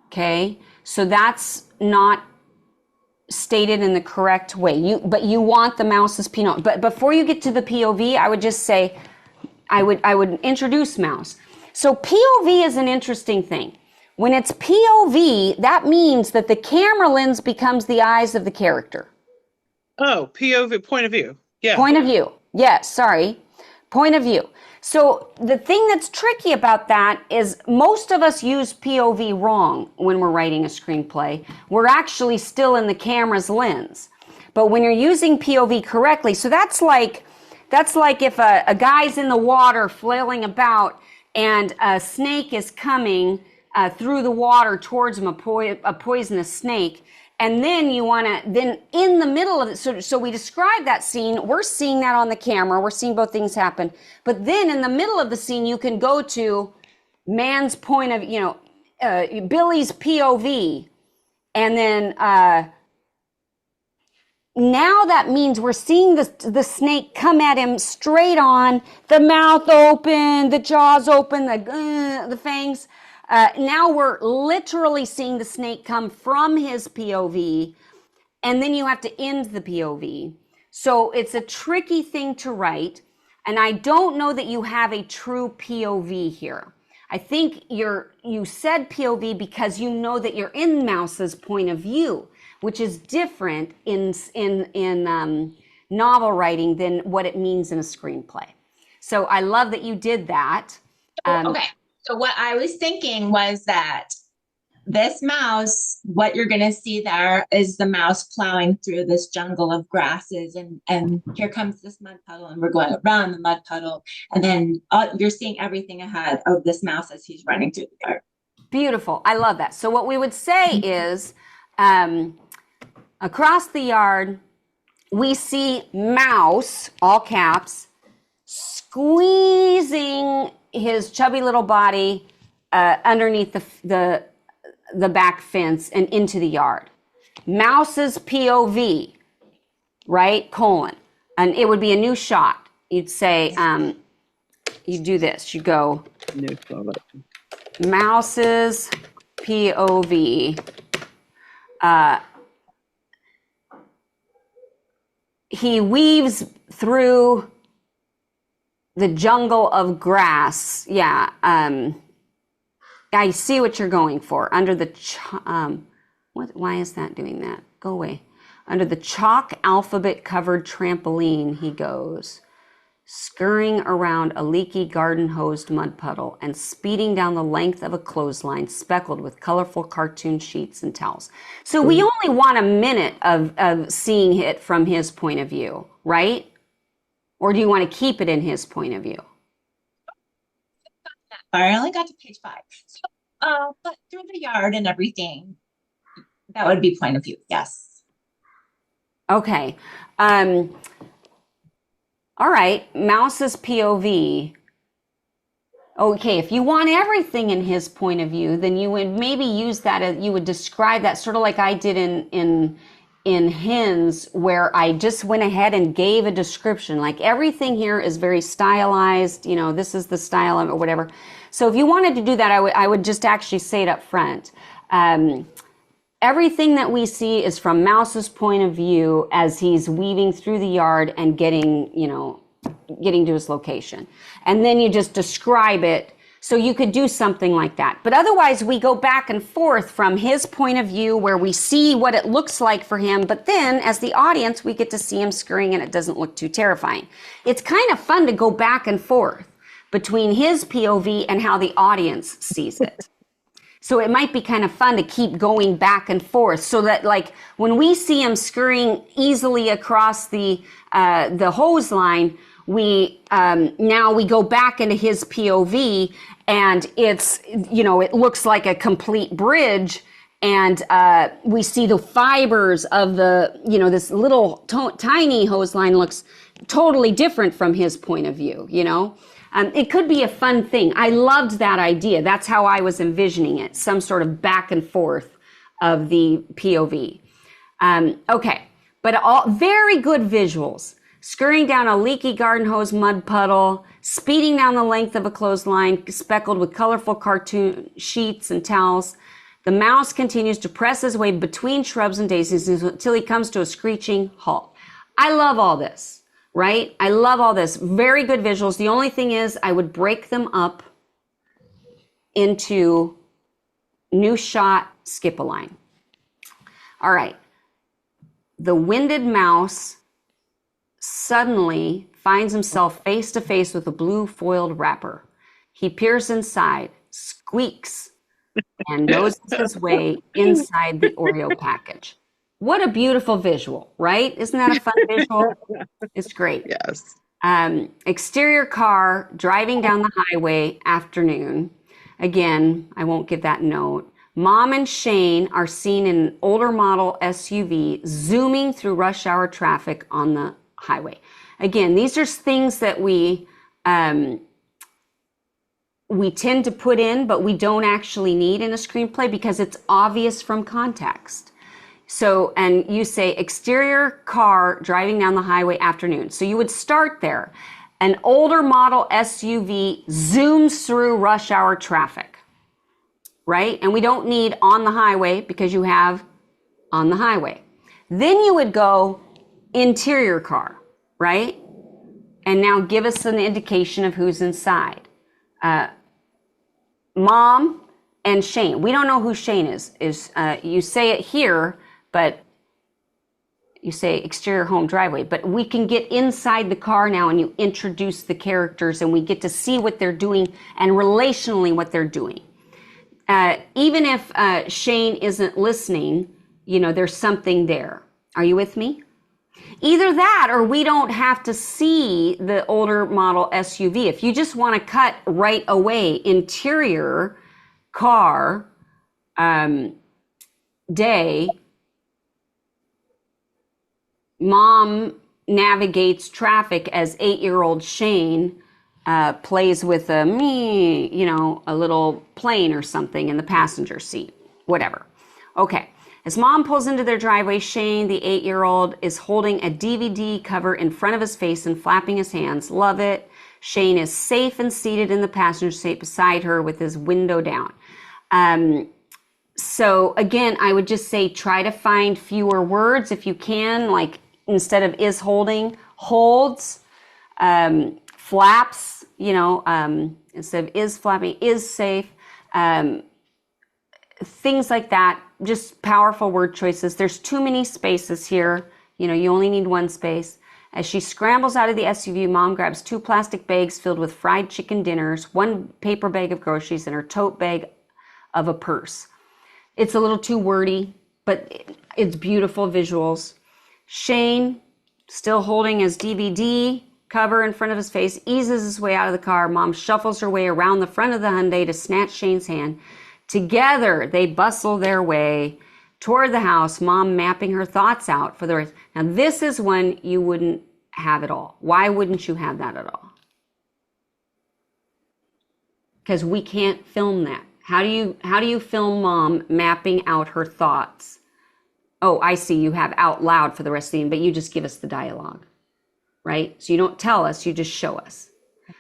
Okay, so that's not stated in the correct way. But you want the mouse's POV. But before you get to the POV, I would just say, I would introduce mouse. So POV is an interesting thing. When it's POV, that means that the camera lens becomes the eyes of the character. Oh, POV, point of view. Yeah. Point of view. Yes, sorry. Point of view. So the thing that's tricky about that is most of us use POV wrong when we're writing a screenplay. We're actually still in the camera's lens. But when you're using POV correctly, so that's like if a guy's in the water flailing about and a snake is coming through the water towards him, a poisonous snake. And then you want to, then in the middle of it, so we describe that scene, we're seeing that on the camera, we're seeing both things happen. But then in the middle of the scene, you can go to man's point of, Billy's POV. And then now that means we're seeing the snake come at him straight on, the mouth open, the jaws open, the fangs. Now we're literally seeing the snake come from his POV, and then you have to end the POV. So it's a tricky thing to write, and I don't know that you have a true POV here. I think you said POV because you know that you're in Mouse's point of view, which is different in novel writing than what it means in a screenplay. So I love that you did that. Okay. So what I was thinking was that this mouse, what you're going to see there is the mouse plowing through this jungle of grasses, and here comes this mud puddle, and we're going around the mud puddle, and then you're seeing everything ahead of this mouse as he's running through the yard. Beautiful. I love that. So what we would say is across the yard, we see mouse, all caps, squeezing his chubby little body underneath the back fence and into the yard. Mouse's POV, right? Colon. And it would be a new shot. You'd say, you do this. You go, Mouse's POV. He weaves through the jungle of grass. Yeah. I see what you're going for. Under the, why is that doing that? Go away. Under the chalk alphabet covered trampoline he goes, scurrying around a leaky garden hosed mud puddle and speeding down the length of a clothesline speckled with colorful cartoon sheets and towels. So we only want a minute of seeing it from his point of view, right? Or do you want to keep it in his point of view? I only got to page 5. So, but through the yard and everything, that would be point of view. Yes. Okay. All right. Mouse's POV. Okay. If you want everything in his point of view, then you would maybe use that as you would describe that sort of like I did in Hens, where I just went ahead and gave a description. Like everything here is very stylized. You know, this is the style of it or whatever. So if you wanted to do that, I would just actually say it up front. Everything that we see is from Mouse's point of view as he's weaving through the yard and getting to his location. And then you just describe it. So you could do something like that. But otherwise, we go back and forth from his point of view where we see what it looks like for him. But then as the audience, we get to see him scurrying and it doesn't look too terrifying. It's kind of fun to go back and forth between his POV and how the audience sees it. So it might be kind of fun to keep going back and forth so that like when we see him scurrying easily across the hose line, now we go back into his POV and it's, it looks like a complete bridge and we see the fibers of this little tiny hose line looks totally different from his point of view, It could be a fun thing. I loved that idea. That's how I was envisioning it, some sort of back and forth of the POV. Okay, but all very good visuals. Scurrying down a leaky garden hose mud puddle, speeding down the length of a clothesline speckled with colorful cartoon sheets and towels. The mouse continues to press his way between shrubs and daisies until he comes to a screeching halt. I love all this, right? I love all this. Very good visuals. The only thing is I would break them up into new shot, skip a line. All right. The winded mouse suddenly finds himself face to face with a blue foiled wrapper. He peers inside, squeaks, and noses his way inside the Oreo package. What a beautiful visual, right? Isn't that a fun visual? It's great. Yes. Exterior car driving down the highway, afternoon. Again, I won't give that note. Mom and Shane are seen in an older model SUV zooming through rush hour traffic on the highway. Again, these are things that we tend to put in, but we don't actually need in a screenplay because it's obvious from context. So, and you say exterior car driving down the highway, afternoon. So you would start there. An older model SUV zooms through rush hour traffic, right? And we don't need on the highway because you have on the highway. Then you would go interior car, right? And now give us an indication of who's inside. Mom and Shane. We don't know who Shane is. You say it here, but you say exterior home driveway. But we can get inside the car now and you introduce the characters and we get to see what they're doing and relationally what they're doing. Even if Shane isn't listening, there's something there. Are you with me? Either that or we don't have to see the older model SUV. If you just want to cut right away, interior car, day, mom navigates traffic as 8-year-old Shane plays with a little plane or something in the passenger seat, whatever. Okay. As mom pulls into their driveway, Shane, the 8-year-old, is holding a DVD cover in front of his face and flapping his hands. Love it. Shane is safe and seated in the passenger seat beside her with his window down. So again, I would just say try to find fewer words if you can, like instead of is holding, holds, flaps, instead of is flapping, is safe. Things like that just powerful word choices. There's too many spaces here. You know, you only need one space. As she scrambles out of the SUV, Mom grabs 2 plastic bags filled with fried chicken dinners, 1 paper bag of groceries, and her tote bag of a purse. It's a little too wordy, but it's beautiful visuals. Shane, still holding his DVD cover in front of his face, eases his way out of the car. Mom shuffles her way around the front of the Hyundai to snatch Shane's hand. Together, they bustle their way toward the house, Mom mapping her thoughts out for the rest. Now, this is one you wouldn't have at all. Why wouldn't you have that at all? Because we can't film that. How do you film Mom mapping out her thoughts? Oh, I see. You have out loud for the rest of the scene, but you just give us the dialogue, right? So you don't tell us, you just show us.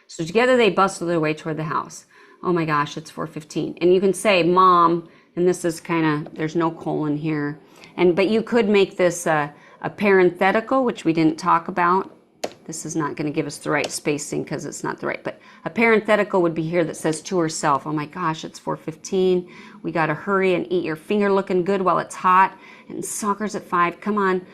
So together they bustle their way toward the house. Oh my gosh, it's 4:15. And you can say, Mom, and this is kind of, there's no colon here. But you could make this a parenthetical, which we didn't talk about. This is not going to give us the right spacing because it's not the right, but a parenthetical would be here that says to herself, oh my gosh, it's 4:15. We got to hurry and eat your finger looking good while it's hot. And soccer's at 5. Come on.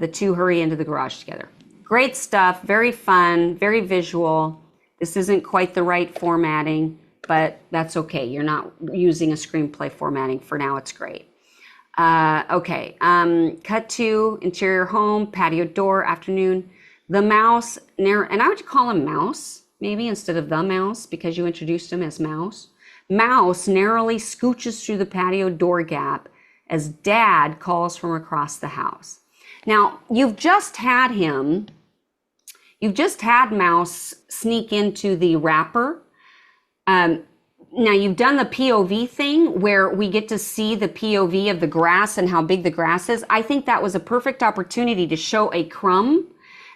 The two hurry into the garage together. Great stuff. Very fun. Very visual. This isn't quite the right formatting, but that's okay. You're not using a screenplay formatting. For now, it's great. Okay. Cut to interior home, patio door, afternoon. The mouse, and I would call him Mouse, maybe instead of the mouse, because you introduced him as Mouse. Mouse narrowly scooches through the patio door gap as Dad calls from across the house. Now, you've just had Mouse sneak into the wrapper. Now, you've done the POV thing where we get to see the POV of the grass and how big the grass is. I think that was a perfect opportunity to show a crumb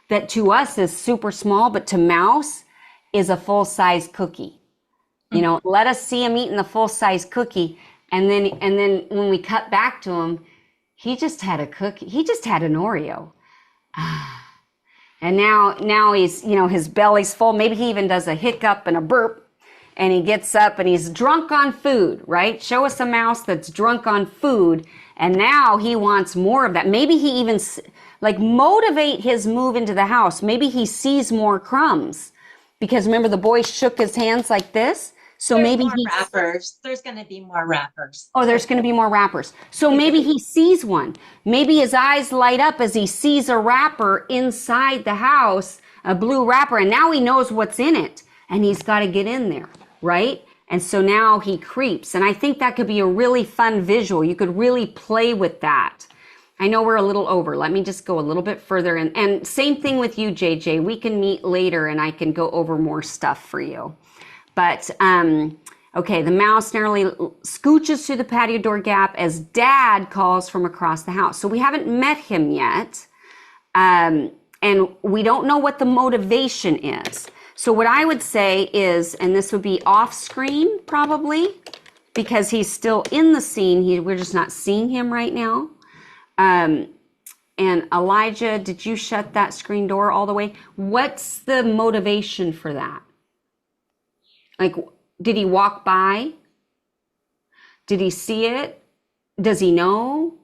that to us is super small, but to Mouse is a full-size cookie. You know, let us see him eating the full-size cookie. And then when we cut back to him, he just had a cookie. He just had an Oreo. And now he's, you know, his belly's full. Maybe he even does a hiccup and a burp. And he gets up and he's drunk on food, right? Show us a mouse that's drunk on food. And now he wants more of that. Maybe he even, motivate his move into the house. Maybe he sees more crumbs. Because remember, the boy shook his hands like this. So There's maybe more wrappers. There's going to be more wrappers. Oh, there's going to be more wrappers. So maybe he sees one. Maybe his eyes light up as he sees a wrapper inside the house, a blue wrapper, and now he knows what's in it. And he's got to get in there, right? And so now he creeps. And I think that could be a really fun visual. You could really play with that. I know we're a little over. Let me just go a little bit further. And same thing with you, JJ. We can meet later and I can go over more stuff for you. But, okay, the mouse narrowly scooches through the patio door gap as Dad calls from across the house. So we haven't met him yet. And we don't know what the motivation is. So what I would say is, and this would be off screen probably, because he's still in the scene. We're just not seeing him right now. And Elijah, did you shut that screen door all the way? What's the motivation for that? Like, did he walk by? Did he see it? Does he know?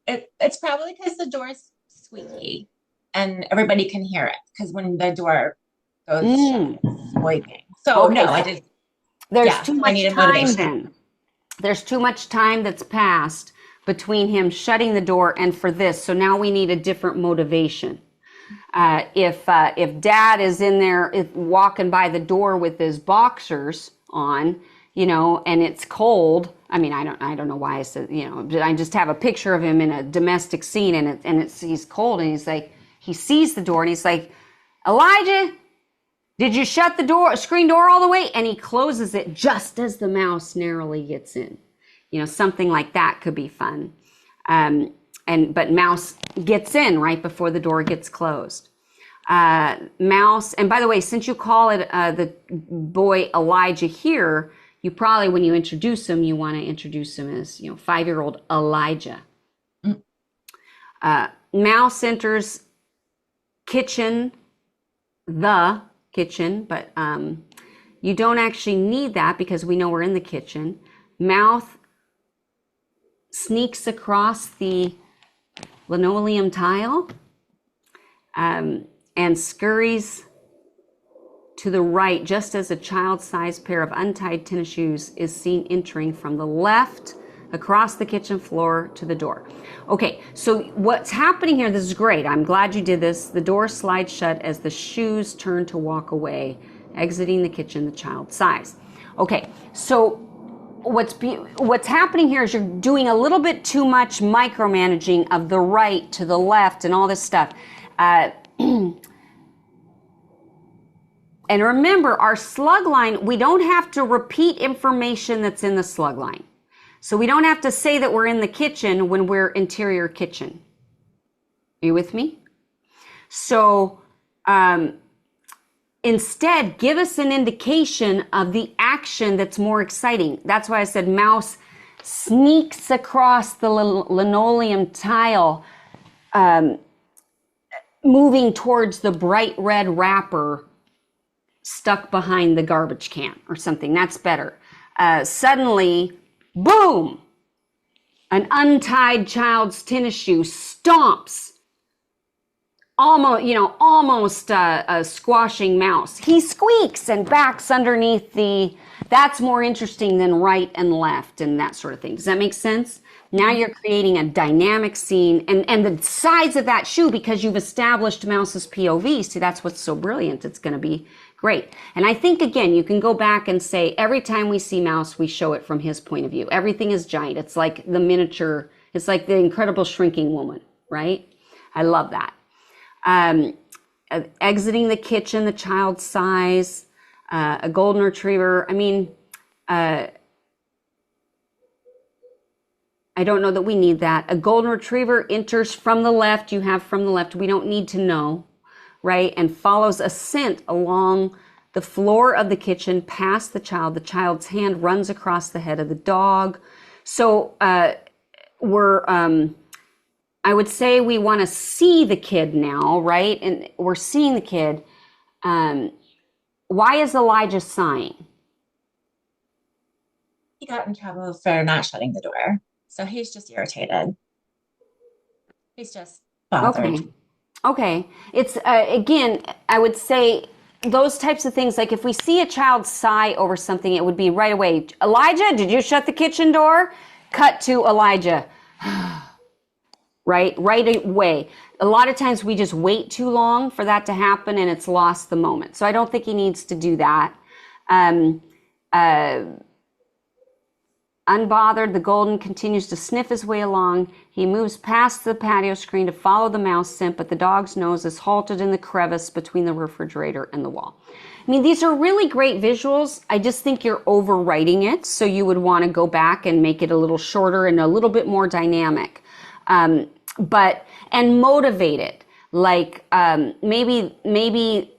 It's probably because the door is squeaky and everybody can hear it. Because when the door goes shut, it's squeaking. So, Okay. no, I did. There's too much time then. There's too much time that's passed between him shutting the door and for this. So now we need a different motivation. If Dad is in there walking by the door with his boxers on, you know, and it's cold. I mean, I don't know why I said, you know, but I just have a picture of him in a domestic scene and he's cold and he's like, he sees the door and he's like, Elijah, did you shut the screen door all the way? And he closes it just as the mouse narrowly gets in. You know, something like that could be fun. But Mouse gets in right before the door gets closed. Mouse, and by the way, since you call it the boy Elijah here, you probably, when you introduce him, you want to introduce him as, you know, 5-year-old Elijah. Mouse enters the kitchen, but you don't actually need that because we know we're in the kitchen. sneaks across the linoleum tile and scurries to the right just as a child-sized pair of untied tennis shoes is seen entering from the left across the kitchen floor to the door. Okay, so what's happening here, this is great. I'm glad you did this. The door slides shut as the shoes turn to walk away, exiting the kitchen, the child size. Okay, so what's happening here is you're doing a little bit too much micromanaging of the right to the left and all this stuff. And remember, our slug line, we don't have to repeat information that's in the slug line. So we don't have to say that we're in the kitchen when we're interior kitchen. Are you with me? So instead, give us an indication of the action that's more exciting. That's why I said mouse sneaks across the linoleum tile, moving towards the bright red wrapper stuck behind the garbage can or something. That's better. Suddenly, boom! An untied child's tennis shoe stomps, almost a squashing mouse. He squeaks and backs underneath that's more interesting than right and left and that sort of thing. Does that make sense? Now you're creating a dynamic scene and the size of that shoe, because you've established Mouse's POV. See, that's what's so brilliant. It's going to be great. And I think, again, you can go back and say, every time we see Mouse, we show it from his point of view. Everything is giant. It's like the miniature. It's like the Incredible Shrinking Woman, right? I love that. Exiting the kitchen, the child size, a golden retriever. I mean, I don't know that we need that. A golden retriever enters from the left. You have from the left. We don't need to know, right? And follows a scent along the floor of the kitchen past the child. The child's hand runs across the head of the dog. So I would say we want to see the kid now, right? And we're seeing the kid. Why is Elijah sighing? He got in trouble for not shutting the door. So he's just irritated. He's just bothered. Okay. It's, again, I would say those types of things, like if we see a child sigh over something, it would be right away, Elijah, did you shut the kitchen door? Cut to Elijah. Right away. A lot of times we just wait too long for that to happen and it's lost the moment. So I don't think he needs to do that. Unbothered, the golden continues to sniff his way along. He moves past the patio screen to follow the mouse scent, but the dog's nose is halted in the crevice between the refrigerator and the wall. I mean, these are really great visuals. I just think you're overwriting it, so you would want to go back and make it a little shorter and a little bit more dynamic. And motivate it. Like maybe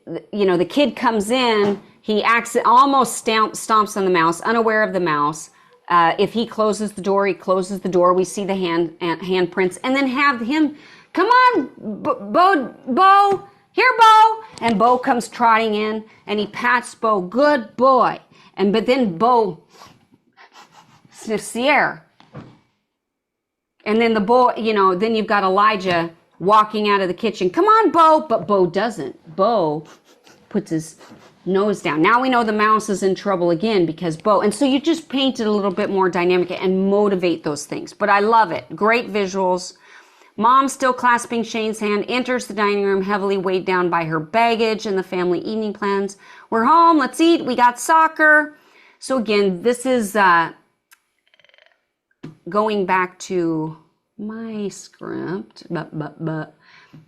the kid comes in, he almost stomps on the mouse, unaware of the mouse. If he closes the door, he closes the door. We see the handprints, and then have him, come on, Bo, here, Bo. And Bo comes trotting in, and he pats Bo, good boy. But then Bo sniffs the air. And then the boy, then you've got Elijah walking out of the kitchen. Come on, Bo. But Bo doesn't. Bo puts his nose down. Now we know the mouse is in trouble again because Bo. And so you just paint it a little bit more dynamic and motivate those things. But I love it. Great visuals. Mom, still clasping Shane's hand, enters the dining room, heavily weighed down by her baggage and the family evening plans. We're home. Let's eat. We got soccer. So again, this is going back to my script, but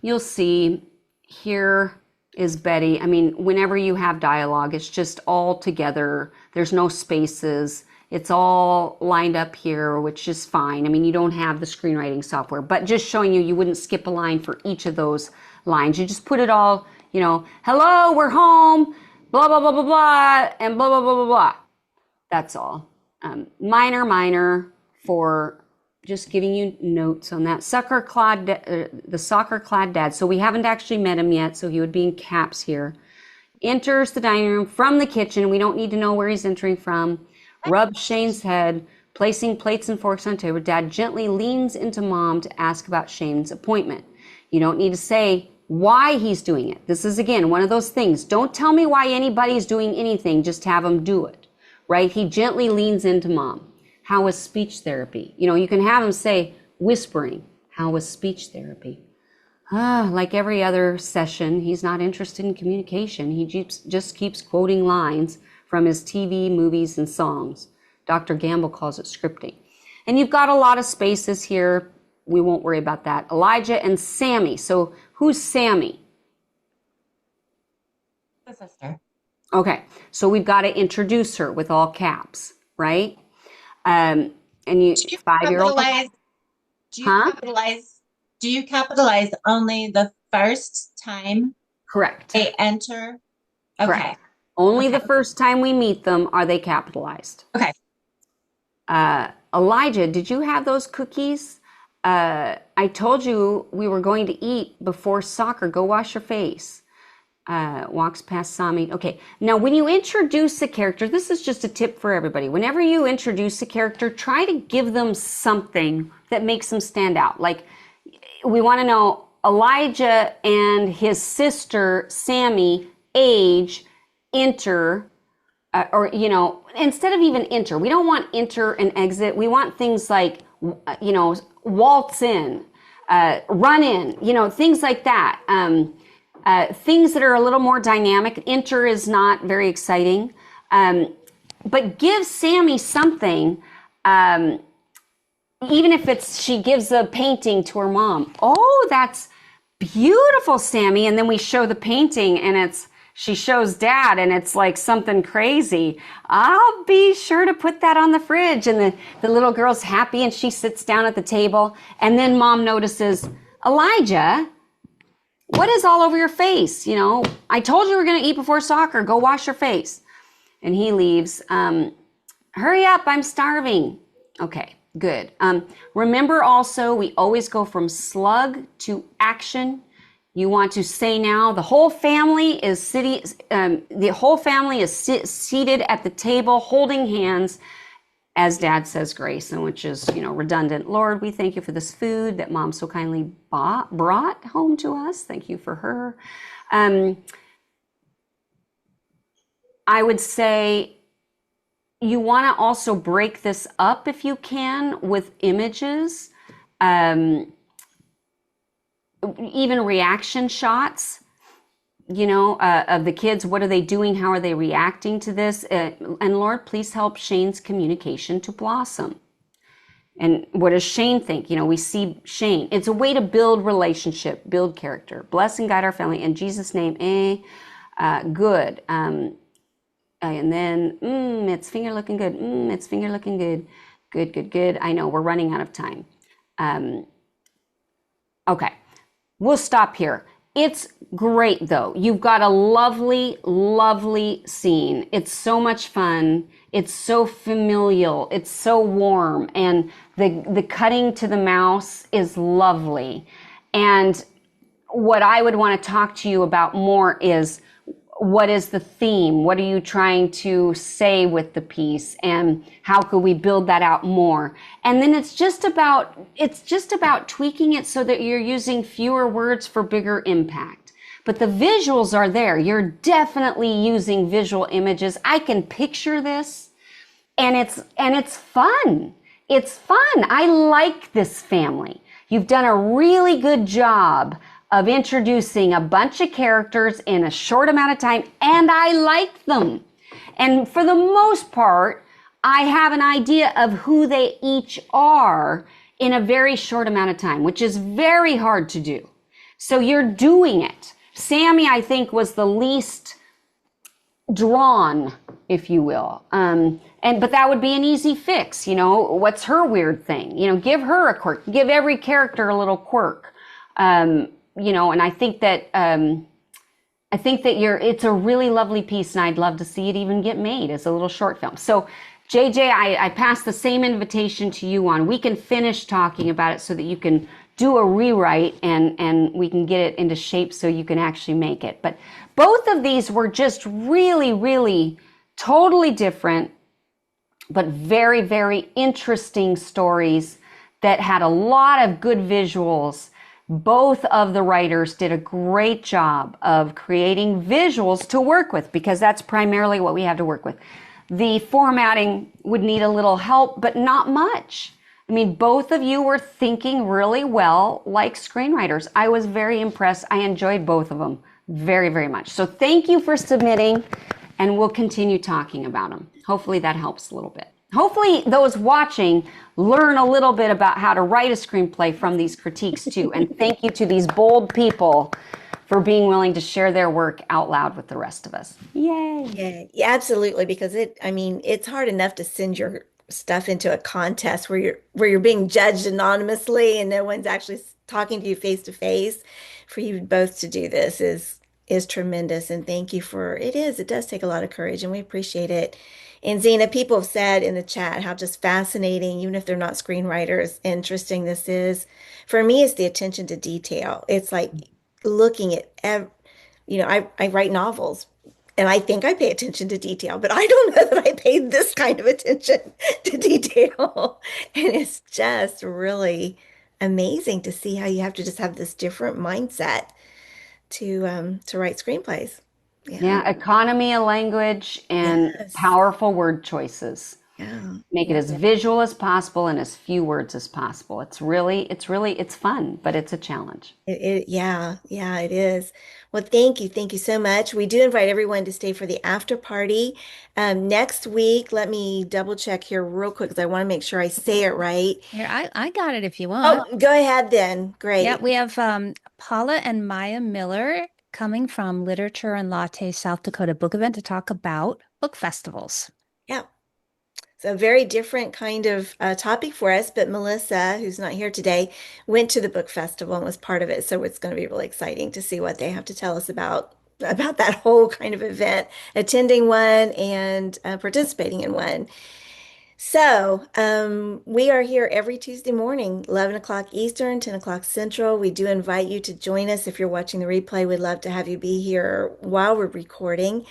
you'll see here is Betty. I mean, whenever you have dialogue, it's just all together. There's no spaces. It's all lined up here, which is fine. I mean, you don't have the screenwriting software, but just showing you wouldn't skip a line for each of those lines. You just put it all, hello, we're home, blah, blah, blah, blah, blah, and blah, blah, blah, blah, blah. That's all. Minor for just giving you notes on that. The soccer-clad dad. So we haven't actually met him yet, so he would be in caps here. Enters the dining room from the kitchen. We don't need to know where he's entering from. Rubs Shane's head, Placing plates and forks on the table, Dad gently leans into Mom to ask about Shane's appointment. You don't need to say why he's doing it. This is, again, one of those things. Don't tell me why anybody's doing anything. Just have him do it, right? He gently leans into Mom. How was speech therapy? You can have him say, whispering, how was speech therapy? Like every other session, he's not interested in communication. He just keeps quoting lines from his TV, movies, and songs. Dr. Gamble calls it scripting. And you've got a lot of spaces here. We won't worry about that. Elijah and Sammy. So who's Sammy? The sister. Okay, so we've got to introduce her with all caps, right? And you, Do you 5-year-old. Do you capitalize only the first time Correct. they enter? Okay. Correct. Only the first time we meet them are they capitalized. Okay. Elijah, did you have those cookies? I told you we were going to eat before soccer. Go wash your face. Walks past Sami. Okay. Now, when you introduce a character, this is just a tip for everybody. Whenever you introduce a character, try to give them something that makes them stand out. Like, we want to know Elijah and his sister, Sammy, age, enter, or, instead of even enter, we don't want enter and exit. We want things like, waltz in, run in, things like that. Things that are a little more dynamic. Enter is not very exciting. But give Sammy something, even if she gives a painting to her mom. Oh, that's beautiful, Sammy. And then we show the painting and she shows Dad and it's like something crazy. I'll be sure to put that on the fridge. And the little girl's happy and she sits down at the table. And then Mom notices, Elijah, what is all over your face? I told you we were going to eat before soccer. Go wash your face. And he leaves. Hurry up, I'm starving. Okay, good. Remember also, we always go from slug to action. You want to say now, the whole family is seated at the table, holding hands, as Dad says grace, and which is, redundant. Lord, we thank you for this food that Mom so kindly brought home to us. Thank you for her. I would say you want to also break this up if you can with images, even reaction shots, of the kids. What are they doing? How are they reacting to this? And Lord, please help Shane's communication to blossom. And what does Shane think? We see Shane. It's a way to build relationship, build character. Bless and guide our family. In Jesus' name, good. And then, it's finger looking good. It's finger looking good. Good, good, good. I know we're running out of time. Okay, we'll stop here. It's great though. You've got a lovely, lovely scene. It's so much fun. It's so familial. It's so warm. And the cutting to the mouse is lovely. And what I would want to talk to you about more is, what is the theme? What are you trying to say with the piece? And how could we build that out more? And then it's just about tweaking it so that you're using fewer words for bigger impact. But the visuals are there. You're definitely using visual images. I can picture this, and it's fun. It's fun. I like this family. You've done a really good job of introducing a bunch of characters in a short amount of time, and I like them. And for the most part, I have an idea of who they each are in a very short amount of time, which is very hard to do. So you're doing it. Sammy, I think, was the least drawn, if you will. But that would be an easy fix. What's her weird thing? Give her a quirk. Give every character a little quirk. And I think that it's a really lovely piece, and I'd love to see it even get made as a little short film. So JJ, I pass the same invitation to you on. We can finish talking about it so that you can do a rewrite and we can get it into shape so you can actually make it. But both of these were just really, really totally different, but very, very interesting stories that had a lot of good visuals. Both of the writers did a great job of creating visuals to work with, because that's primarily what we have to work with. The formatting would need a little help, but not much. I mean, both of you were thinking really well like screenwriters. I was very impressed. I enjoyed both of them very, very much. So thank you for submitting, and we'll continue talking about them. Hopefully that helps a little bit. Hopefully those watching learn a little bit about how to write a screenplay from these critiques too. And thank you to these bold people for being willing to share their work out loud with the rest of us. Yay. Yeah, absolutely. Because it's hard enough to send your stuff into a contest where you're being judged anonymously and no one's actually talking to you face to face. For you both to do this is tremendous. And thank you for it does take a lot of courage and we appreciate it. And Zena, people have said in the chat how just fascinating, even if they're not screenwriters, interesting this is. For me, it's the attention to detail. It's like looking at I write novels and I think I pay attention to detail, but I don't know that I pay this kind of attention to detail. And it's just really amazing to see how you have to just have this different mindset to write screenplays. Yeah. Yeah, economy of language and Yes. powerful word choices. Yeah. Make it Yeah. as visual as possible and as few words as possible. It's fun, but it's a challenge. Yeah, it is. Well, thank you. Thank you so much. We do invite everyone to stay for the after party. Next week, let me double check here real quick because I want to make sure I say it right. Here, I got it if you Oh, want. go ahead then. Yeah, Great. we have Paula and Maya Miller coming from Literature and Latte South Dakota Book Event to talk about book festivals. Yeah. So, a very different kind of topic for us, but Melissa, who's not here today, went to the book festival and was part of it. So it's going to be really exciting to see what they have to tell us about that whole kind of event, attending one and participating in one. So, we are here every Tuesday morning, 11 o'clock Eastern, 10 o'clock Central. We do invite you to join us if you're watching the replay. We'd love to have you be here while we're recording.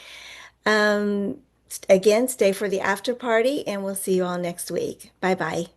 Um, Again, stay for the after party, and we'll see you all next week. Bye bye.